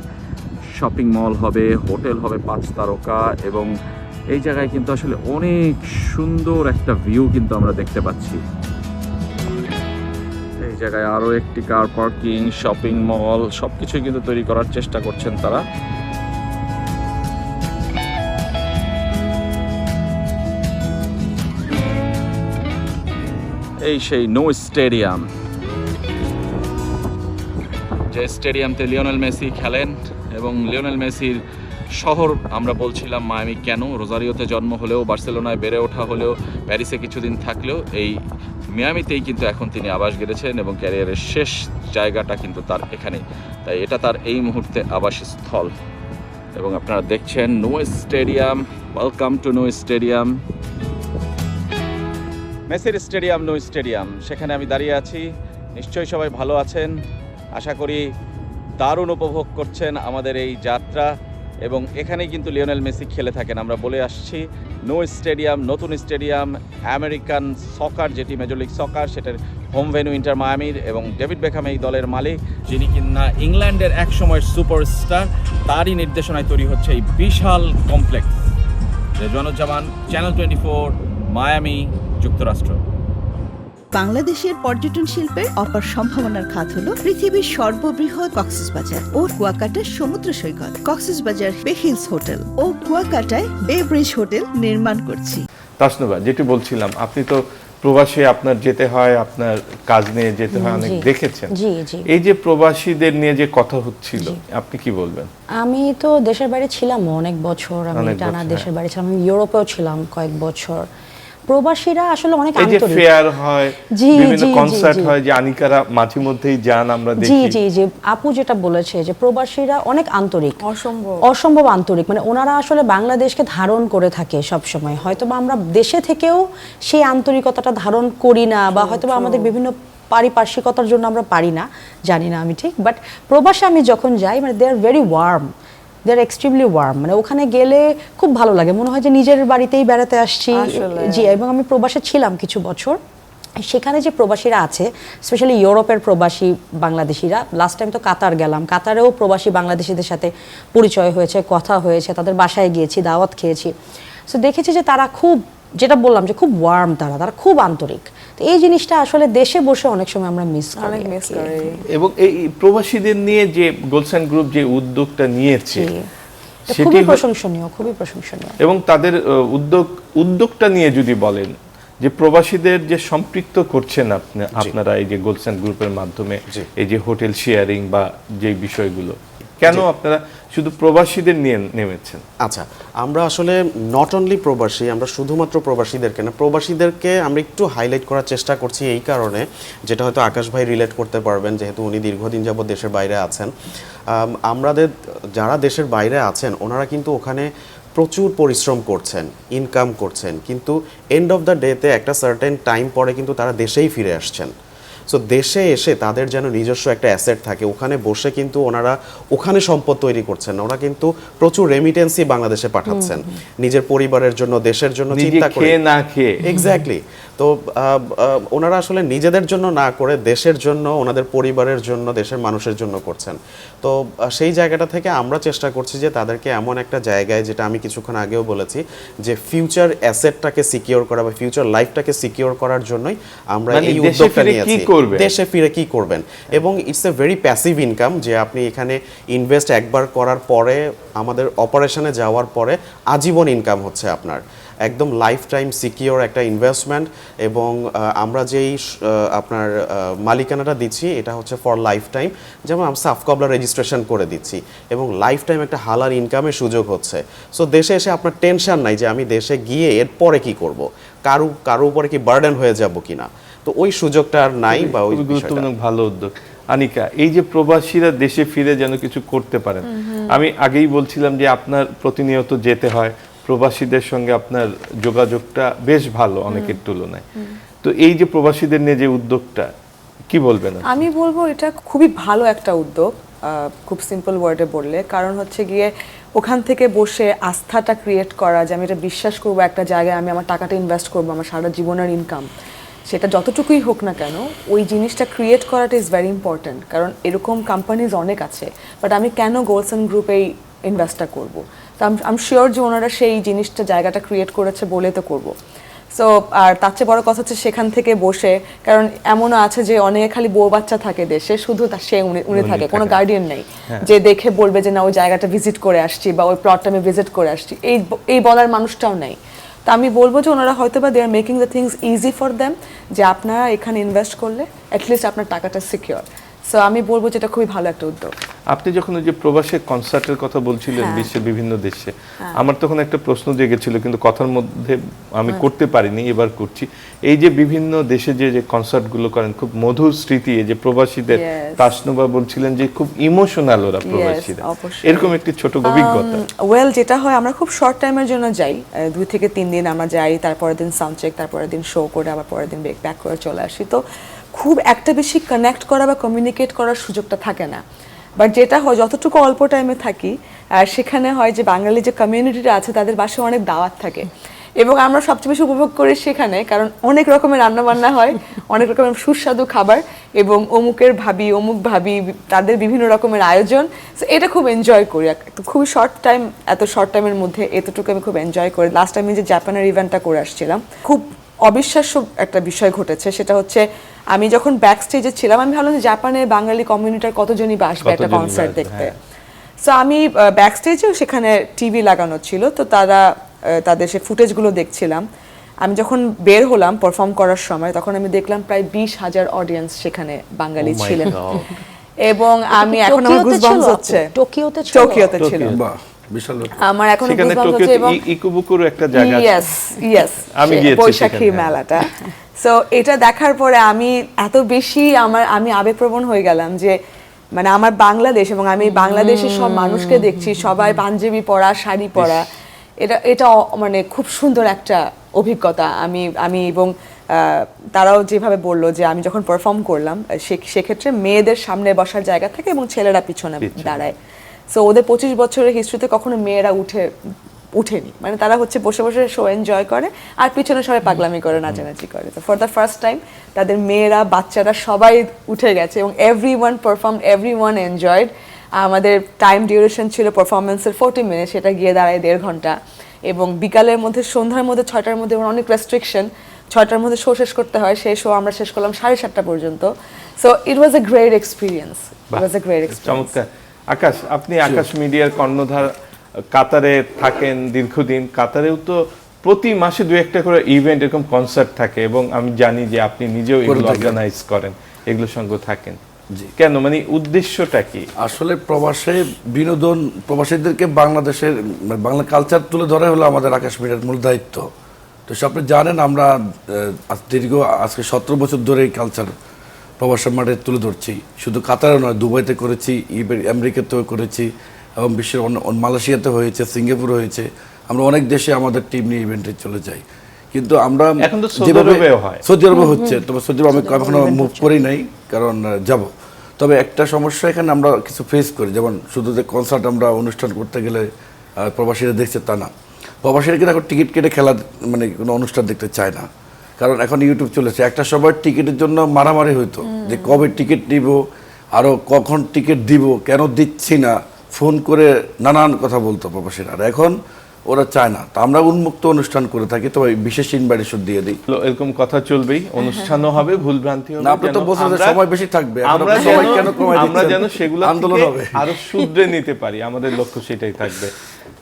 শপিং মল হবে, হোটেল হবে 5 তারকা, এবং এই জায়গায় কিন্তু আসলে অনেক সুন্দর একটা ভিউ কিন্তু আমরা দেখতে পাচ্ছি। এই জায়গায় আরও একটি কার পার্কিং, শপিং মল, সবকিছুই কিন্তু তৈরি করার চেষ্টা করছেন তারা। এই সেই নো স্টেডিয়াম, যে স্টেডিয়ামতে লিওনেল মেসি খেলেন। এবং লিওনেল মেসির শহর আমরা বলছিলাম মায়ামি কেন, রোজারিওতে জন্ম হলেও, বার্সেলোনায় বেড়ে ওঠা হলেও, প্যারিসে কিছুদিন থাকলেও, এই মিয়ামিতেই কিন্তু এখন তিনি আবাস গেড়েছেন, এবং ক্যারিয়ারের শেষ জায়গাটা কিন্তু তার এখানেই। তাই এটা তার এই মুহূর্তে আবাসস্থল। এবং আপনারা দেখছেন Nou stadium, welcome to Nou stadium. মেসির স্টেডিয়াম, নো স্টেডিয়াম, সেখানে আমি দাঁড়িয়ে আছি। নিশ্চয়ই সবাই ভালো আছেন, আশা করি দারুণ উপভোগ করছেন আমাদের এই যাত্রা। এবং এখানেই কিন্তু লিওনেল মেসি খেলে থাকেন। আমরা বলে আসছি নো স্টেডিয়াম, নতুন স্টেডিয়াম, আমেরিকান সকার, যেটি মেজর লিগ সকার, সেটার হোম ভেন্যু ইন্টার মায়ামির। এবং ডেভিড বেকহ্যাম এই দলের মালিক, যিনি কিনা ইংল্যান্ডের এক সময়ের সুপারস্টার, তারই নির্দেশনায় তৈরি হচ্ছে এই বিশাল কমপ্লেক্স। রেজওয়ানুজ্জামান, চ্যানেল 24, মায়ামি, যুক্তরাষ্ট্র। বাংলাদেশের পর্যটন শিল্পের অপার সম্ভাবনার খাত হলো পৃথিবীর সর্ববৃহৎ কক্সবাজার ও কুয়াকাটার সমুদ্র সৈকত। কক্সবাজার বে হিলস হোটেল ও কুয়াকাটায় বে ব্রিজ হোটেল নির্মাণ করছি। তাসনুবা, যেটি বলছিলাম, আপনি তো প্রবাসী, আপনার যেতে হয়, আপনার কাজ নিয়ে যেতে হয়, অনেক দেখেছেন। জি জি। এই যে প্রবাসীদের নিয়ে যে কথা হচ্ছিল, আপনি কি বলবেন? আমি তো দেশের বাইরে ছিলাম অনেক বছর, আমি অনেক টানা বছর, দেশের বাইরে ছিলাম, আমি ইউরোপেও ছিলাম কয়েক বছর। প্রবাসীরা আসলে অনেক এই যে আন্তরিক। ফেয়ার হয়, জি, বিভিন্ন জি, জি, কনসার্ট জি। হয়, যে আনিকারা মাঝে মধ্যেই যান, আমরা জি দেখি। জি জি, আপু যেটা বলেছে যে প্রবাসীরা অনেক আন্তরিক, অসম্ভব অসম্ভব আন্তরিক। মানে ওনারা আসলে বাংলাদেশকে ধারণ করে থাকে সব সময়। হয়তো বা আমরা দেশে থেকেও সেই আন্তরিকতাটা ধারণ করি না, বা হয়তো বা আমাদের বিভিন্ন পারিপার্শ্বিকতার জন্য আমরা পারি না, জানি না আমি ঠিক। বাট প্রবাসে আমি যখন যাই, মানে they are very warm, they are extremely warm. মানে ওখানে গেলে খুব ভালো লাগে, মনে হয় যে নিজের বাড়িতেই বেড়াতে আসছি। আসলে। জি, এবং আমি প্রবাসে ছিলাম কিছু বছর। সেখানে যে প্রবাসীরা আছে, স্পেশালি ইউরোপের প্রবাসী বাংলাদেশিরা, লাস্ট টাইম তো কাতার গেলাম, কাতারেও প্রবাসী বাংলাদেশিদের সাথে পরিচয় হয়েছে, কথা হয়েছে, তাদের বাসায় গিয়েছি, দাওয়াত খেয়েছি। সো দেখেছি যে তারা খুব যেটা বললাম যে খুব ওয়ার্ম, তারা খুব আন্তরিক। তো এই জিনিসটা আসলে দেশে বসে অনেক সময় আমরা মিস করি। অনেক মিস করি। এবং এই প্রবাসীদের নিয়ে যে গোলসান গ্রুপ যে উদ্যোগটা নিয়েছে সেটি খুবই প্রশংসনীয়, খুবই প্রশংসনীয়। এবং তাদের উদ্যোগটা নিয়ে যদি বলেন যে প্রবাসীদের যে সম্পৃক্ত করছেন আপনারা এই যে গোলসান গ্রুপের মাধ্যমে এই যে হোটেল শেয়ারিং বা যে বিষয়গুলো, কেন আপনারা শুধু প্রবাসীদের নিয়ে নেমেছেন? আচ্ছা, আমরা আসলে নট অনলি প্রবাসী, আমরা শুধুমাত্র প্রবাসীদেরকে না, প্রবাসীদেরকে আমরা একটু হাইলাইট করার চেষ্টা করছি এই কারণে, যেটা হয়তো আকাশ ভাই রিলেট করতে পারবেন যেহেতু উনি দীর্ঘদিন যাবত দেশের বাইরে আছেন। আমাদের যারা দেশের বাইরে আছেন ওনারা কিন্তু ওখানে প্রচুর পরিশ্রম করছেন, ইনকাম করছেন, কিন্তু এন্ড অফ দ্য ডেতে একটা সার্টেন টাইম পরে কিন্তু তারা দেশেই ফিরে আসছেন। সো দেশে এসে তাদের যেন নিজস্ব একটা অ্যাসেট থাকে, ওখানে বসে কিন্তু ওনারা ওখানে সম্পদ তৈরি করছেন না, ওরা কিন্তু প্রচুর রেমিটেন্সই বাংলাদেশে পাঠাচ্ছেন নিজের পরিবারের জন্য, দেশের জন্য চিন্তা করে, না খেয়ে। এক্স্যাক্টলি। তো ওনারা আসলে নিজেদের জন্য না করে দেশের জন্য, ওনাদের পরিবারের জন্য, দেশের মানুষের জন্য করছেন। তো সেই জায়গাটা থেকে আমরা চেষ্টা করছি যে তাদেরকে এমন একটা জায়গায়, যেটা আমি কিছুক্ষণ আগেও বলেছি, যে ফিউচার অ্যাসেটটাকে সিকিউর করা বা ফিউচার লাইফটাকে সিকিউর করার জন্যই আমরা এই উদ্যোগটা নিয়েছি। দেশে ফিরে কি করবেন, এবং it's a very passive income, যে আপনি এখানে ইনভেস্ট একবার করার পরে, আমাদের অপারেশনে যাওয়ার পরে আজীবন ইনকাম হচ্ছে আপনার, একদম লাইফ টাইম সিকিউর একটা ইনভেস্টমেন্ট। এবং আমরা যেই আপনার মালিকানাটা দিচ্ছি এটা হচ্ছে ফর লাইফ টাইম, যেমন আমরা সাফ কবলা রেজিস্ট্রেশন করে দিচ্ছি, এবং লাইফ টাইম একটা হালাল ইনকামের সুযোগ হচ্ছে। সো দেশে এসে আপনার টেনশন নাই যে আমি দেশে গিয়ে এরপরে কি করব, কারো উপরে কি বার্ডেন হয়ে যাব কিনা, তো ওই সুযোগটা আর নাই। বা ওই গুরুত্বপূর্ণ ভালো উদ্যোগ। আনিকা, এই যে প্রবাসীরা দেশে ফিরে যেন কিছু করতে পারেন, আমি আগেই বলছিলাম যে আপনার প্রতিনিয়ত যেতে হয়, প্রবাসীদের সঙ্গে আপনার যোগাযোগটা বেশ ভালো অনেকের তুলনায়। তো এই যে প্রবাসীদের নিয়ে যে উদ্যোগটা, কি বলবেন? আমি বলবো এটা খুবই ভালো একটা উদ্যোগ, খুব সিম্পল ওয়ার্ডে বললে, কারণ হচ্ছে গিয়ে ওখান থেকে বসে আস্থাটা ক্রিয়েট করা, যে আমি এটা বিশ্বাস করবো একটা জায়গায় আমি আমার টাকাটা ইনভেস্ট করবো, আমার সারা জীবনের ইনকাম সেটা যতটুকুই হোক না কেন, ওই জিনিসটা ক্রিয়েট করাটা ইজ ভেরি ইম্পর্ট্যান্ট। কারণ এরকম কোম্পানিজ অনেক আছে, বাট আমি কেন গোলসান গ্রুপেই ইনভেস্টটা করবো? তো আম শিওর যে ওনারা সেই জিনিসটা, জায়গাটা ক্রিয়েট করেছে বলে তো করবো। সো আর তার চেয়ে বড় কথা হচ্ছে সেখান থেকে বসে, কারণ এমনও আছে যে অনেকে খালি বউ বাচ্চা থাকে দেশে, শুধু উনি থাকে, কোনো গার্ডিয়ান নেই যে দেখে বলবে যে না ওই জায়গাটা ভিজিট করে আসছি বা ওই প্লটটা আমি ভিজিট করে আসছি, এই বলার মানুষটাও নেই। তো আমি বলবো যে ওনারা হয়তো বা they are making the things easy for them, যে আপনারা এখানে ইনভেস্ট করলে অ্যাটলিস্ট আপনার টাকাটা সিকিউর। সো আমি বলবো যে এটা খুবই ভালো একটা উদ্যোগ। আপনি যখন ওই যে প্রবাসী কনসার্টের কথা বলছিলেন বিশ্বের বিভিন্ন দেশে, আমার তখন একটা প্রশ্ন জেগেছিল, কিন্তু কথার মধ্যে আমি করতে পারিনি, এবার করছি। এই যে বিভিন্ন দেশে যে কনসার্টগুলো করেন, খুব মধুর স্মৃতি, এই যে প্রবাসীদের, তাসনুবা বলছিলেন যে খুব ইমোশনাল ওরা প্রবাসীরা, এরকম একটি ছোট অভিজ্ঞতা। ওয়েল, যেটা হয় আমরা খুব শর্ট টাইমের জন্য যাই, 2 থেকে 3 দিন আমরা যাই, তারপরের দিন সাউন্ড চেক, তারপরের দিন শো করে আবার পরের দিন ব্যাক করে চলে আসি। তো খুব একটা বেশি কানেক্ট করা বা কমিউনিকেট করার সুযোগটা থাকে না। বাট যেটা হয়, যতটুকু অল্প টাইমে থাকি, সেখানে হয় যে বাঙালি যে কমিউনিটিটা আছে তাদের বাসায় অনেক দাওয়াত থাকে, এবং আমরা সবচেয়ে বেশি উপভোগ করি সেখানে, কারণ অনেক রকমের রান্নাবান্না হয়, অনেক রকমের সুস্বাদু খাবার, এবং অমুক ভাবি তাদের বিভিন্ন রকমের আয়োজন। সো এটা খুব এনজয় করি। খুবই এত শর্ট টাইমের মধ্যে এতটুকু আমি খুব এনজয় করি। লাস্ট টাইম যে জাপানের ইভেন্টটা করে আসছিলাম, খুব অবিশ্বাস্য একটা বিষয় ঘটেছে। সেটা হচ্ছে আমি যখন ব্যাক স্টেজে ছিলাম, আমি ভাবলাম যে জাপানে বাঙালি কমিউনিটির কতজনই বা আসবে একটা কনসার্ট দেখতে। সো আমি ব্যাক স্টেজেও সেখানে টিভি লাগানো ছিল, তো তাদের সে ফুটেজগুলো দেখছিলাম। আমি যখন বের হলাম পারফর্ম করার সময়, তখন আমি দেখলাম প্রায় 20,000 অডিয়েন্স সেখানে বাঙালি ছিলেন, এবং আমি এখন আমার গুজবাম্পস হচ্ছে। টোকিওতে ছিল। আমার এখন গুজবাম্পস হচ্ছে, এবং ইকুবুকুরও একটা জায়গা আছে, ইয়েস আমি গিয়েছি বৈশাখী মেলাটা। সো এটা দেখার পরে আমি এত বেশি আমি আবেগপ্রবণ হয়ে গেলাম যে মানে আমার বাংলাদেশ, এবং আমি বাংলাদেশের সব মানুষকে দেখছি সবাই পাঞ্জাবি পরা, শাড়ি পরা, এটা মানে খুব সুন্দর একটা অভিজ্ঞতা। আমি এবং তারাও যেভাবে বললো যে আমি যখন পারফর্ম করলাম, সেক্ষেত্রে মেয়েদের সামনে বসার জায়গা থাকে এবং ছেলেরা পিছনে দাঁড়ায়। সো ওদের 25 বছরের হিস্ট্রিতে কখনো মেয়েরা উঠেনি, মানে তারা হচ্ছে বসে বসে শো এনজয় করে, আর পিছনে সবাই পাগলামি করে, নাচানাচি করে। তো ফর দ্য ফার্স্ট টাইম তাদের মেয়েরা, বাচ্চারা সবাই উঠে গেছে, এবং এভরিওয়ান পারফর্ম, এভরিওয়ান এনজয়েড। আমাদের টাইম ডিউরেশন ছিল পারফরমেন্সের 40 মিনিট, সেটা গিয়ে দাঁড়ায় 1.5 ঘন্টা, এবং বিকালের মধ্যে সন্ধ্যার মধ্যে 6টার মধ্যে আমার অনেক রেস্ট্রিকশন, 6টার মধ্যে শো শেষ করতে হয়, সেই শো আমরা শেষ করলাম 7:30 পর্যন্ত। So it was a great experience, it was a great experience. চমৎকার। আকাশ, আপনি আকাশ মিডিয়ার কর্ণধার, কাতারে থাকেন দীর্ঘদিন। কাতারেও তো প্রতি মাসে 2-1টা করে ইভেন্ট, এরকম কনসার্ট থাকে, এবং আমি জানি যে আপনি নিজেও এগুলো অর্গানাইজ করেন, এগুলোর সঙ্গে থাকেন। কেন, মানে উদ্দেশ্যটা কি? আসলে প্রবাসে বিনোদন, প্রবাসীদেরকে বাংলাদেশের বাংলা কালচার তুলে ধরা হলো আমাদের আকাশ মিডিয়ার মূল দায়িত্ব। তো আপনি জানেন আমরা দীর্ঘ আজকে 17 বছর ধরে এই কালচার প্রবাসের মাঠে তুলে ধরছি। শুধু কাতারে নয়, দুবাইতে করেছি, আমেরিকাতেও করেছি, এবং বিশ্বের মালয়েশিয়াতে হয়েছে, সিঙ্গাপুর হয়েছে। আমরা অনেক দেশে আমাদের টিম নিয়ে ইভেন্টে চলে যাই। কিন্তু আমরা সৌদি আরবে হচ্ছে, তবে সৌদি আরবে আমি এখনো মুভ করি নাই, কারণ যাব। তবে একটা সমস্যা এখানে আমরা কিছু ফেস করি, যেমন শুধু যে কনসার্ট আমরা অনুষ্ঠান করতে গেলে প্রবাসীরা দেখছে তা না, প্রবাসীরা কিন্তু এখন টিকিট কেটে খেলা মানে কোনো অনুষ্ঠান দেখতে চায় না, কারণ এখন ইউটিউব চলেছে। একটা সময় টিকিটের জন্য মারামারি হইতো যে কবে টিকিট নিব, আরও কখন টিকিট দিব, কেন দিচ্ছি না, ফোন করে নানান কথা বলতো প্রবাসীরা। আর এখন ওরা চায় না। তা আমরা উন্মুক্ত অনুষ্ঠান করে থাকি, তবে বিশেষ ইনভাইটেশন দিয়ে দিই। এরকম কথা চলবেই, অনুষ্ঠানও হবে, ভুলভ্রান্তি হবে। আপনি তো বলছেন সময় বেশি থাকবে, আমরা যেন সেগুলো আন্দোলন হবে আরো শুধরে নিতে পারি, আমাদের লক্ষ্য সেটাই থাকবে।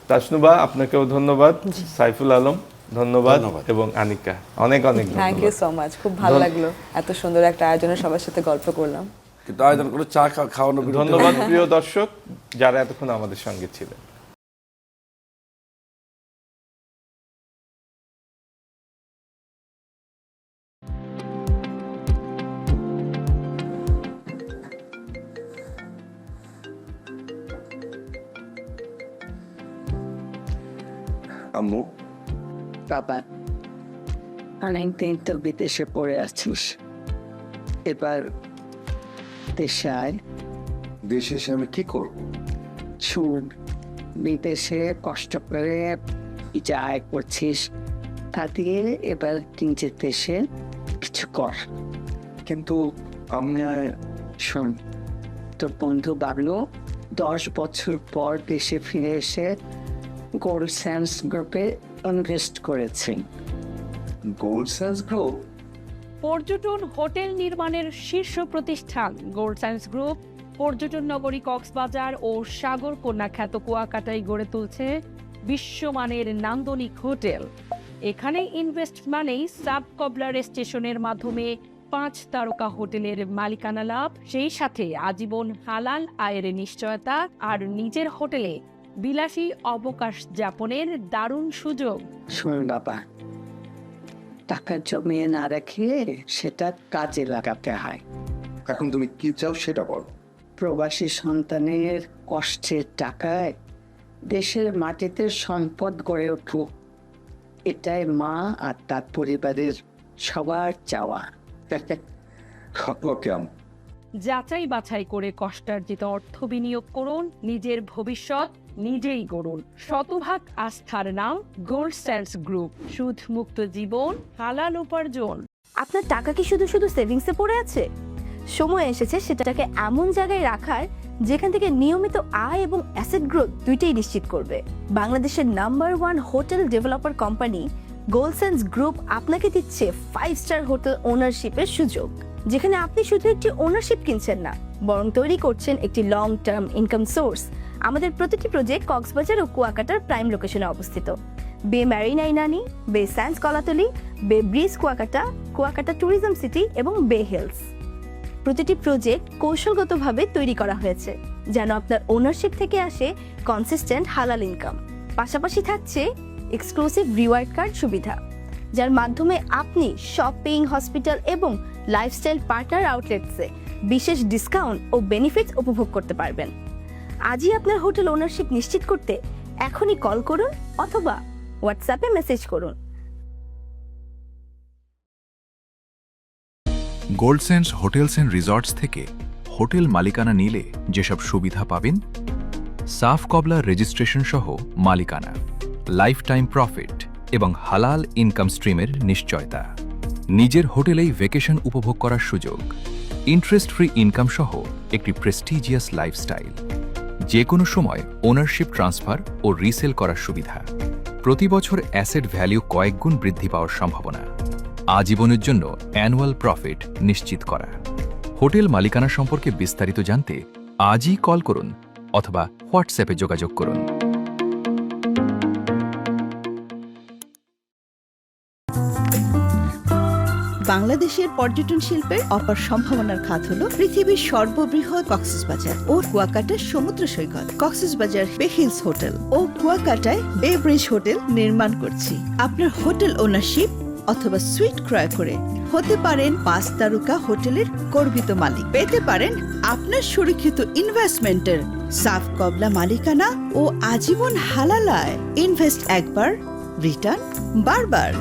তাসনুবা, আপনাকেও ধন্যবাদ, সাইফুল আলম ধন্যবাদ, এবং আনিকা অনেক অনেক থ্যাংক ইউ সো মাচ। খুব ভালো লাগলো, এত সুন্দর একটা আয়োজনে সবার সাথে গল্প করলাম। কিন্তু আয়োজন করে চা খাওয়ানো। ধন্যবাদ প্রিয় দর্শক যারা এতক্ষণ আমাদের সঙ্গে ছিলেন। আম্মু, বাবা, অনেকদিন তো বিদেশে পড়ে আছিস, এবার দেশে আয়। দেশে এসে আমি কি করব? শুন, বিদেশে কষ্ট করে যা আয় করছিস তা দিয়ে এবার নিজের দেশে কিছু কর। কিন্তু আমি শোন, তোর বন্ধু বাবলু 10 বছর পর দেশে ফিরে এসে গোল্ড স্যান্ডস গ্রুপে ইনভেস্ট করেছে। Gold sands group? পর্যটন হোটেল নির্মাণের শীর্ষ প্রতিষ্ঠান গোল্ড স্যান্ডস গ্রুপ পর্যটন নগরী কক্সবাজার ও সাগর কন্যা খ্যাত কুয়াকাটায় গড়ে তুলছে বিশ্বমানের নান্দনিক হোটেল। এখানে ইনভেস্ট মানেই সাব কবলার স্টেশনের মাধ্যমে 5 তারকা হোটেলের মালিকানা লাভ, সেই সাথে আজীবন হালাল আয়ের নিশ্চয়তা, আর নিজের হোটেলে বিলাসী অবকাশ যাপনের দারুণ সুযোগ। শোন বাবা, টাকা জমিয়ে না রেখে সেটা কাজে লাগাতে হয়। এখন তুমি কি চাও সেটা বলো। প্রবাসী সন্তানের কষ্টের টাকায় দেশের মাটিতে সম্পদ গড়ে উঠুক, এটাই মা আর তার পরিবারের সবার চাওয়া। যাচাই বাছাই করে কষ্টার্জিত অর্থ বিনিয়োগ করুন, নিজের ভবিষ্যৎ নিজেই গড়ুন। শতভাগ আস্থার নাম গোল্ড স্যান্ডস গ্রুপ, সুদ মুক্ত জীবন, হালাল উপার্জন। আপনার টাকা কি শুধু শুধু সেভিংসে পড়ে আছে? সময় এসেছে সেটাকে এমন জায়গায় রাখার যেখান থেকে নিয়মিত আয় এবং অ্যাসেট গ্রোথ দুইটাই নিশ্চিত করবে। বাংলাদেশের number 1 hotel developer company gold sands group আপনাকে দিচ্ছে 5 স্টার হোটেল ওনারশিপের সুযোগ, যেখানে আপনি শুধু একটি ওনারশিপ কিনছেন না, বরং তৈরি করছেন একটি লং টার্ম ইনকাম সোর্স। আমাদের প্রতিটি প্রজেক্ট কক্সবাজার ও কুয়াকাটার প্রাইম লোকেশনে অবস্থিত। বে ম্যারিনা ইনানি, বে স্যান্ডস কলাতলি, বে bridge Kuakata, Kuakata tourism city এবং বে হিলস। প্রতিটি প্রজেক্ট কৌশলগতভাবে তৈরি করা হয়েছে যেন আপনার ওনারশিপ থেকে আসে কনসিস্টেন্ট হালাল ইনকাম। পাশাপাশি থাকছে এক্সক্লুসিভ রিওয়ার্ড কার্ড সুবিধা, যার মাধ্যমে আপনি শপিং, হসপিটাল এবং লাইফস্টাইল পার্টনার আউটলেটসে বিশেষ ডিসকাউন্ট ও বেনিফিটস উপভোগ করতে পারবেন। আজই আপনার হোটেল ওনারশিপ নিশ্চিত করতে এখনই কল করুন অথবা হোয়াটসঅ্যাপে মেসেজ করুন। Gold sands hotels and resorts থেকে হোটেল মালিকানা নিলে যেসব সুবিধা পাবেন: সাফ কবলা রেজিস্ট্রেশন সহ মালিকানা, লাইফ টাইম প্রফিট এবং হালাল ইনকাম স্ট্রিমের নিশ্চয়তা, নিজের হোটেলেই ভ্যাকেশন উপভোগ করার সুযোগ, ইন্টারেস্ট ফ্রি ইনকাম সহ একটি প্রেস্টিজিয়াস লাইফস্টাইল, যে কোনো সময় ওনারশিপ ট্রান্সফার ও রিসেল করার সুবিধা, প্রতি বছর অ্যাসেট ভ্যালু কয়েক গুণ বৃদ্ধি পাওয়ার সম্ভাবনা, আজীবনের জন্য অ্যানুয়াল প্রফিট নিশ্চিত করা। হোটেল মালিকানা সম্পর্কে বিস্তারিত জানতে আজই কল করুন অথবা হোয়াটসঅ্যাপে যোগাযোগ করুন। বাংলাদেশের পর্যটন শিল্পের অপার সম্ভাবনার খাত হলো পৃথিবীর সর্ববৃহৎ কক্সবাজার ও কুয়াকাটা সমুদ্র সৈকত। কক্সবাজার বে হিলস হোটেল ও কুয়াকাটায় বে ব্রিজ হোটেল নির্মাণ করছি। আপনার হোটেল ওনারশিপ অথবা সুইট ক্রয় করে হতে পারেন 5 তারকা হোটেলের গর্বিত মালিক। পেতে পারেন আপনার সুরক্ষিত ইনভেস্টমেন্টের সাফ কবলা মালিকানা ও আজীবন হালালায়। ইনভেস্ট একবার, রিটার্ন বারবার।